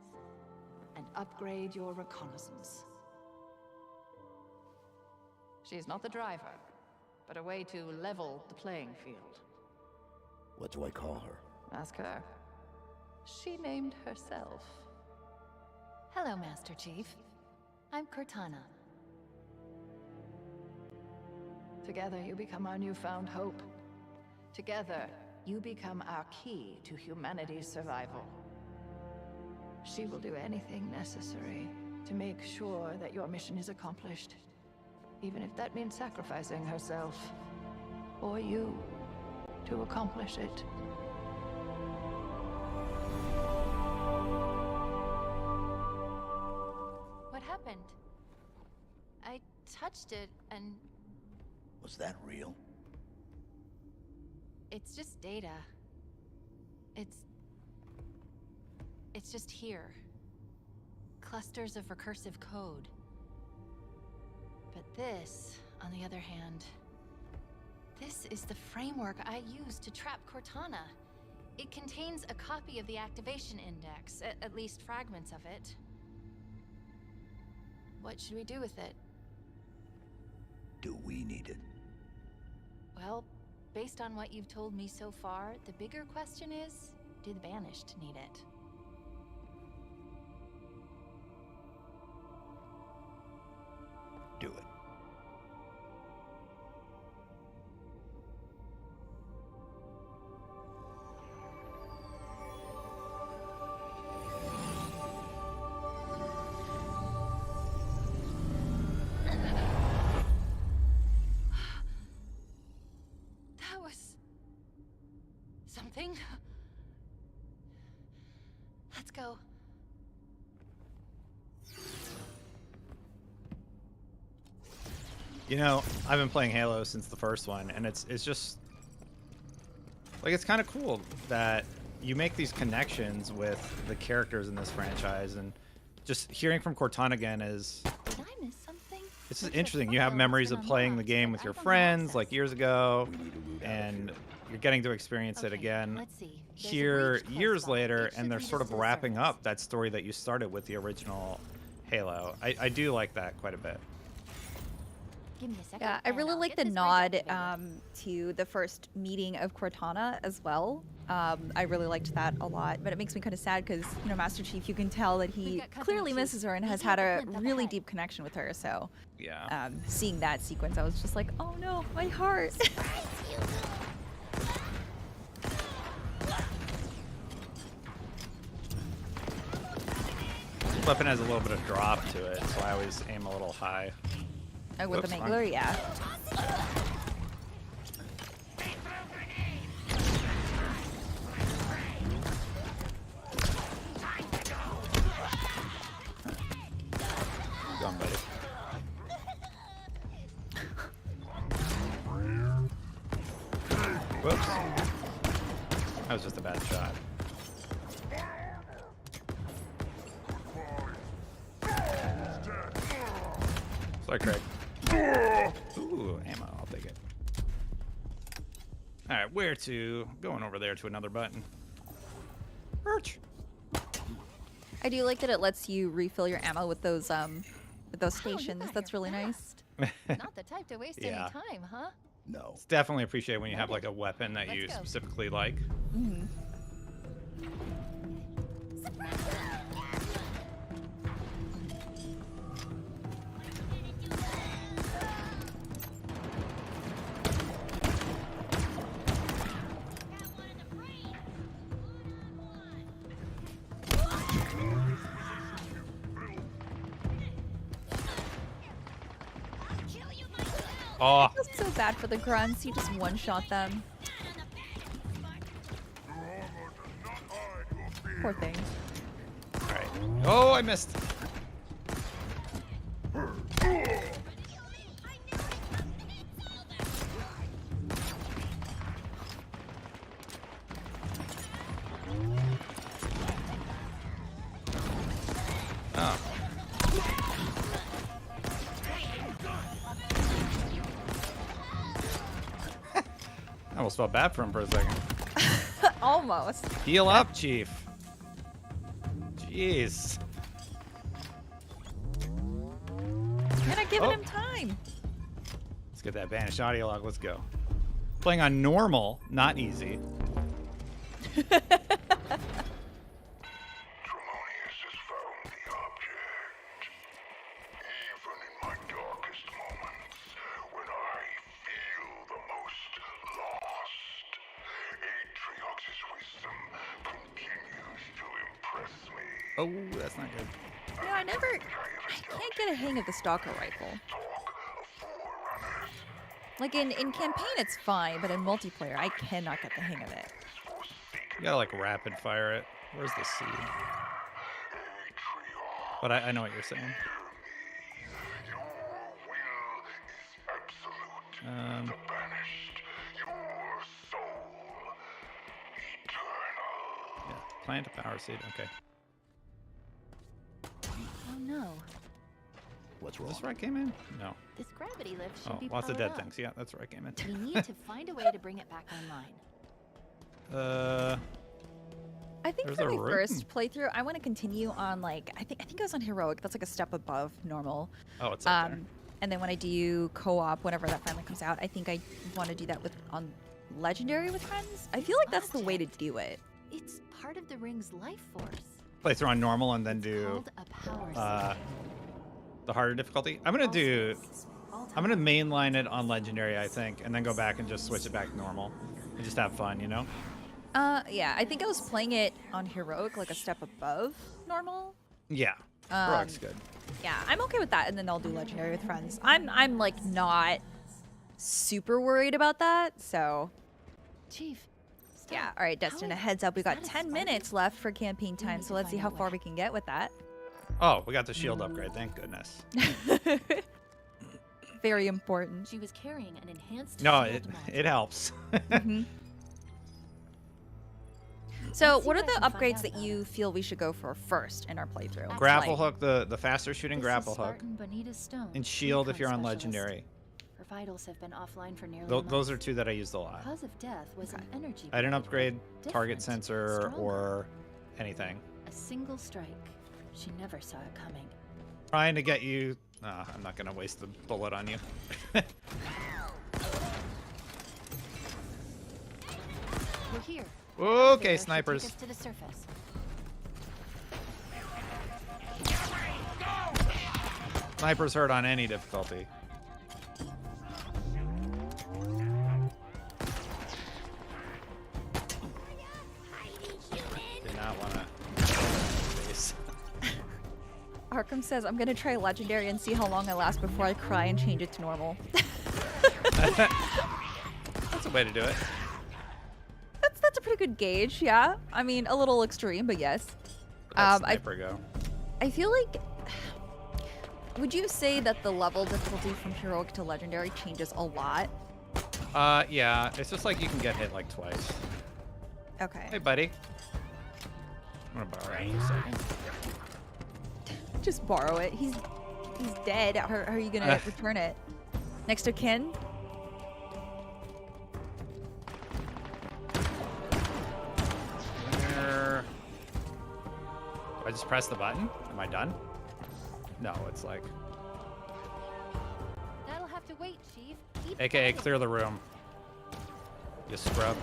and upgrade your reconnaissance. She's not the driver, but a way to level the playing field. What do I call her? Ask her. She named herself. Hello, Master Chief. I'm Cortana. Together, you become our newfound hope. Together, you become our key to humanity's survival. She will do anything necessary to make sure that your mission is accomplished, even if that means sacrificing herself, or you, to accomplish it. What happened? I touched it and... Was that real? It's just data. It's just here. Clusters of recursive code. But this, on the other hand, this is the framework I use to trap Cortana. It contains a copy of the activation index, at least fragments of it. What should we do with it? Do we need it? Well, based on what you've told me so far, the bigger question is, do the Banished need it? Do it. That was... something? Let's go. You know, I've been playing Halo since the first one, and it's just like, it's kind of cool that you make these connections with the characters in this franchise, and just hearing from Cortana again is... Did I miss something? It's just interesting. You have memories of playing the game with your friends like years ago, and you're getting to experience it again here years later, and they're sort of wrapping up that story that you started with the original Halo. I do like that quite a bit. Give me a second. Yeah, I and really I'll like get the this nod reactivated. to the first meeting of Cortana as well. I really liked that a lot, but it makes me kind of sad because, you know, Master Chief, you can tell that he got company, clearly Chief. misses her and Meet has you at had the a plinth up really ahead. deep connection with her. So, Yeah. seeing that sequence, I was just like, oh no, my heart. This weapon has a little bit of drop to it, so I always aim a little high. Oh, with Whoops, the wrong. Mangler, yeah. Go on, buddy. Whoops. That was just a bad shot. Sorry, Craig. Ooh, ammo. I'll take it. All right, where to? Going over there to another button. Birch. I do like that it lets you refill your ammo with those stations. That's really nice. Not the type to waste Yeah. any time, huh? No. It's definitely appreciated when you have like a weapon that you Let's go. specifically like. Mhm. Oh, I feel so bad for the grunts. You just one-shot them. Poor thing. all right. Oh, I missed. Oh. I almost felt bad for him for a second. Almost. Heal up, Chief. Jeez. You're not giving him time. Let's get that banished audio log. Let's go. Playing on normal, not easy. Even in my darkest moments, when I feel the most lost, Atriox's wisdom continues to impress me. Oh, that's not good. You know, I can't get a hang of the stalker rifle. Like in campaign, it's fine, but in multiplayer, I cannot get the hang of it. You gotta like rapid fire it. Where's the seed? But I know what you're saying. Yeah, plant a power seed. Okay. Oh no. What's Is wrong? this where I came in? No. This gravity lift should Oh, be lots of powered dead up. things. Yeah, that's where I came in. We need to find a way to bring it back online. I think There's for a my room. first playthrough, I want to continue on like I think I was on heroic. That's like a step above normal. Oh, it's up there. And then when I do co-op, whenever that finally comes out, I think I want to do that on legendary with friends. I feel like that's the way to do it. It's part of the ring's life force. Play through on normal and then do Called a power seed. the harder difficulty. I'm gonna mainline it on legendary, I think, and then go back and just switch it back to normal and just have fun, you know? Yeah, I think I was playing it on heroic, like a step above normal. Yeah, heroic's good. Yeah, I'm okay with that, and then I'll do legendary with friends. I'm like not super worried about that, so. Chief. Yeah, all right, Destin, a heads up. We got 10 minutes left for campaign time, so let's see how far we can get with that. Oh, we got the shield upgrade, thank goodness. Very important. She was carrying an enhanced No, shield it helps. So, what are the upgrades that you feel we should go for first in our playthrough? Grapple hook, the faster shooting grapple hook. Bonita's stone. And shield if you're on Recon specialist. legendary. Her vitals have been offline for nearly a Those month. are two that I used a lot. Cause of death was an energy. I didn't upgrade target Different, sensor stronger. or anything. A single strike. She never saw it coming. Trying to get you I'm not gonna waste the bullet on you. We're here. Okay, Elevator should snipers. take us to the surface. Snipers hurt on any difficulty. Did not want to. Arkham says, I'm gonna try Legendary and see how long I last before I cry and change it to normal. That's a way to do it. That's a pretty good gauge, yeah. I mean, a little extreme, but yes. Sniper go. I feel like... Would you say that the level difficulty from Heroic to Legendary changes a lot? Yeah. It's just like you can get hit like twice. Okay. Hey, buddy. I'm gonna borrow that for a second. Just borrow it. He's dead. How are you gonna return it? Next to kin? Do I just press the button? Am I done? No, it's like... That'll have to wait, Chief. Keep AKA fighting. clear the room. You scrub.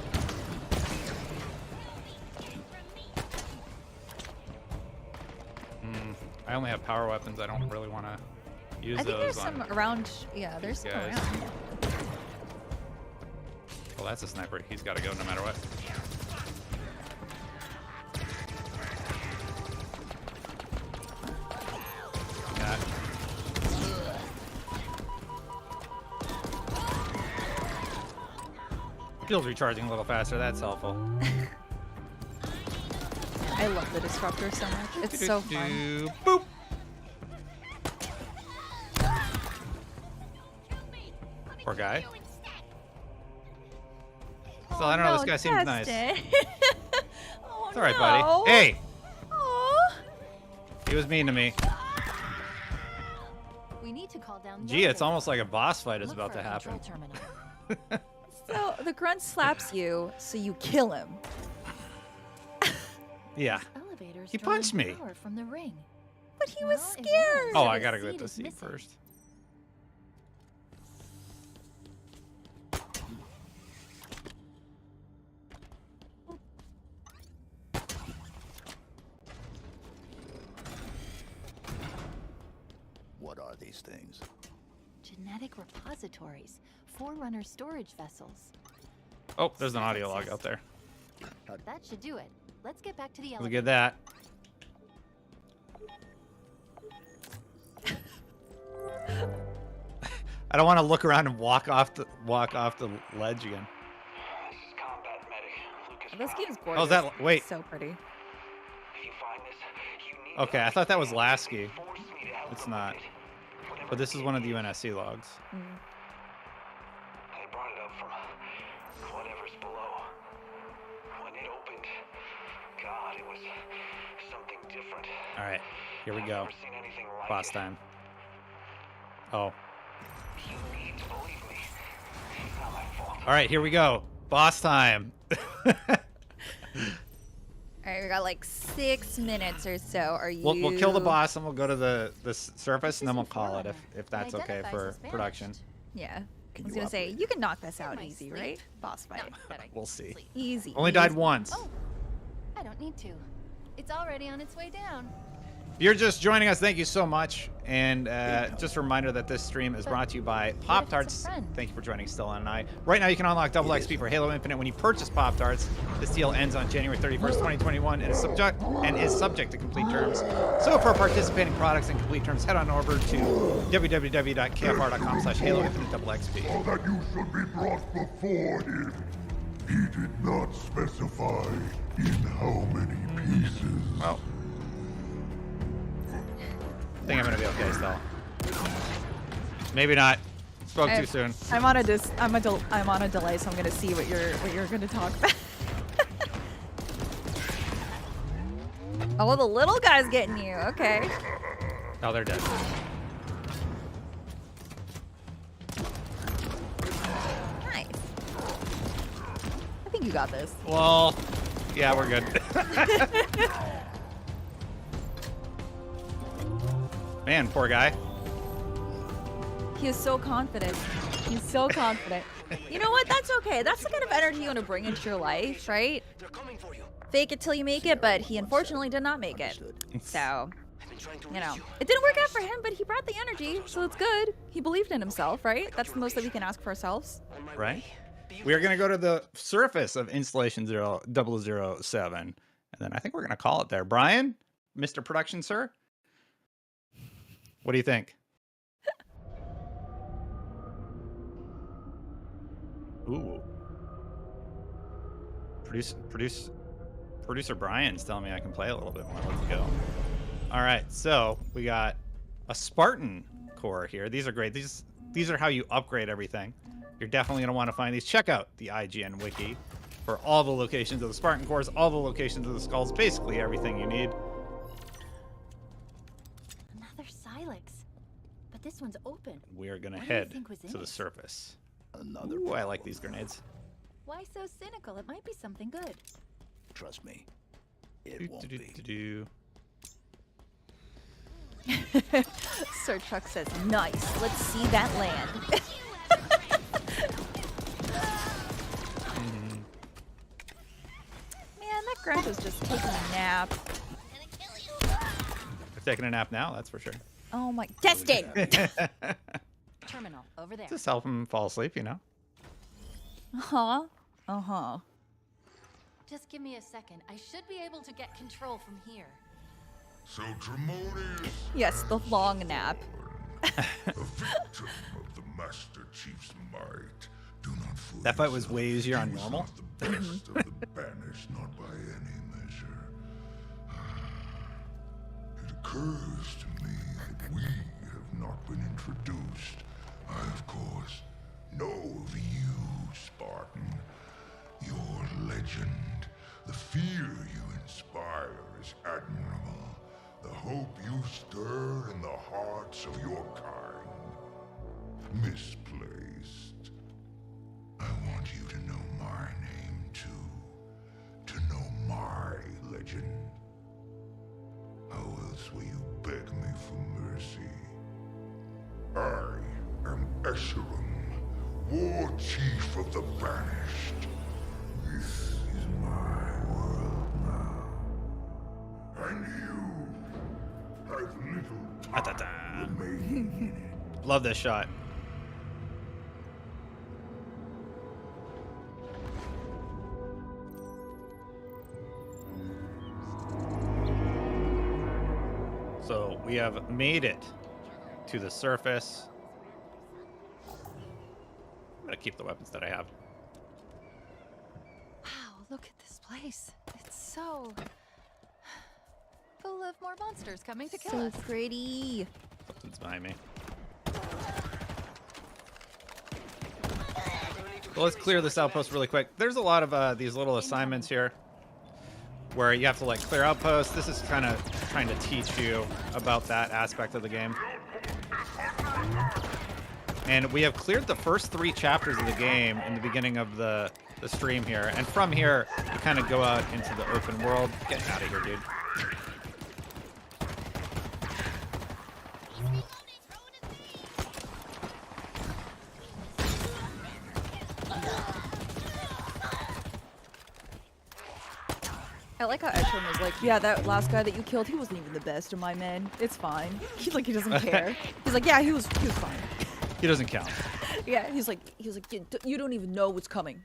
I only have power weapons. I don't really want to use I think those there's on some around. Yeah, there's some guys. around. Well, that's a sniper. He's got to go no matter what. That. Field's recharging a little faster. That's helpful. I love the disruptor so much. It's so fun. Boop. Poor guy. So I don't know. This guy seems nice. It's all right, buddy. Hey. He was mean to me. We need to call down. Gee, it's almost like a boss fight is about to happen. So the grunt slaps you, so you kill him. Yeah. Elevators He drawing punched me. power from the ring. But he was Well, it scared. Oh, but I the gotta get seed the is seed missing. first. What are these things? Genetic repositories. Forerunner storage vessels. Oh, there's an audio log out there. That should do it. Let's get back to the Look elevator. at that. I don't want to look around and walk off the ledge again. This game is gorgeous. Oh, is that? Wait. It's so pretty. Okay, I thought that was Lasky. It's not. But this is one of the UNSC logs. I brought it up from whatever's below. When it opened, God, it was something different. All right, here we go. Never seen anything like Boss it. time. Oh. You need to believe me. It's not my fault. All right, here we go. Boss time. All right, we got like 6 minutes or so. Are you? We'll kill the boss and we'll go to the surface and then we'll call it if that's okay for production. Yeah. I was gonna say you can knock this out easy, right? Boss fight. We'll see. Easy. Only died easy. once. Oh, I don't need to. It's already on its way down. If you're just joining us, thank you so much. And just a reminder that this stream is brought to you by Pop-Tarts. Thank you for joining Stella and I. Right now, you can unlock double XP for Halo Infinite when you purchase Pop-Tarts. This deal ends on January 31st, 2021, and is subject to complete terms. So for participating products and complete terms, head on over to www.kfr.com/HaloInfinite-XP. So that you should be brought before him. He did not specify in how many pieces. Well, I think I'm gonna be okay, Stella. Maybe not. Spoke too soon. I'm on a delay, so I'm gonna see what you're gonna talk about. Oh, the little guy's getting you. Okay. Oh, they're dead. Nice. I think you got this. Well, yeah, we're good. Man, poor guy. He is so confident. He's so confident. You know what? That's okay. That's the kind of energy you want to bring into your life, right? Fake it till you make it, but he unfortunately did not make it. So, you know, it didn't work out for him, but he brought the energy, so it's good. He believed in himself, right? That's the most that we can ask for ourselves. Right? We are going to go to the surface of Installation 007, and then I think we're going to call it there. Brian, Mr. Production, sir? What do you think? Ooh. Producer Brian's telling me I can play a little bit more. Let's go. All right, so we got a Spartan core here. These are great. These are how you upgrade everything. You're definitely going to want to find these. Check out the IGN wiki for all the locations of the Spartan cores, all the locations of the skulls, basically everything you need. Another Silex. But this one's open. We are going to What do you head think was in to the it? surface. Ooh, I like these grenades. Why so cynical? It might be something good. Trust me, it won't be. Sir Chuck says, nice. Let's see that land. Man, that grunt is just taking a nap. They're taking a nap now, that's for sure. Oh my, Destin! Terminal over there. Just help him fall asleep, you know? Uh-huh. Uh-huh. Just give me a second. I should be able to get control from here. So Tremonius, Yes, the long nap. a victim of the Master Chief's might. Do not fool That fight was yourself. way easier on He was normal. not the best of the banished, not by any measure. It occurs to me that we have not been introduced. I, of course, know of you, Spartan. Your legend, the fear you inspire is admirable. The hope you stir in the hearts of your kind. Misplaced. I want you to know my name, too. To know my legend. How else will you beg me for mercy? I am Escharum, War Chief of the Banished. This is my world now. And you have little time remaining in it. Love this shot. So we have made it to the surface. I'm gonna keep the weapons that I have. Wow, look at this place. It's so full of more monsters coming to kill So us. pretty. Something's behind me. Well, let's clear this outpost really quick. There's a lot of these little assignments here where you have to like clear outposts. This is kind of trying to teach you about that aspect of the game. And we have cleared the first 3 chapters of the game in the beginning of the stream here. And from here, you kind of go out into the open world. Get out of here, dude. I like how Edstrom was like, yeah, that last guy that you killed, he wasn't even the best of my men. It's fine. He's like, he doesn't care. He's like, yeah, he was fine. He doesn't count. Yeah, he's like, you don't even know what's coming.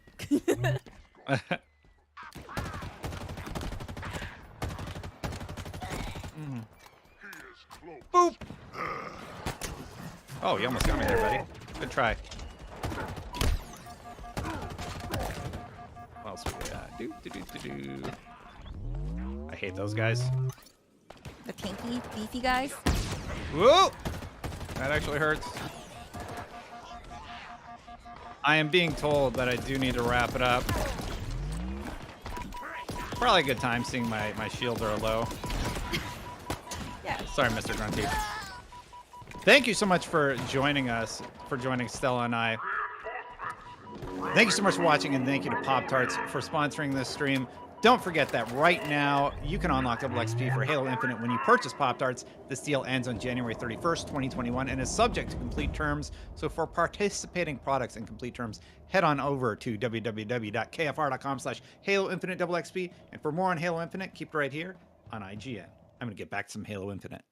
Boop! Oh, you almost got me there, buddy. Good try. What else we got? I hate those guys. The tanky, beefy guys. Whoa! That actually hurts. I am being told that I do need to wrap it up. Probably a good time seeing my shields are low. Yeah. Sorry, Mr. Grunty. Thank you so much for joining us, for joining Stella and I. Thank you so much for watching, and thank you to Pop-Tarts for sponsoring this stream. Don't forget that right now, you can unlock double XP for Halo Infinite when you purchase Pop-Tarts. This deal ends on January 31st, 2021, and is subject to complete terms. So for participating products and complete terms, head on over to www.kfr.com/Halo Infinite double XP. And for more on Halo Infinite, keep it right here on IGN. I'm going to get back to some Halo Infinite.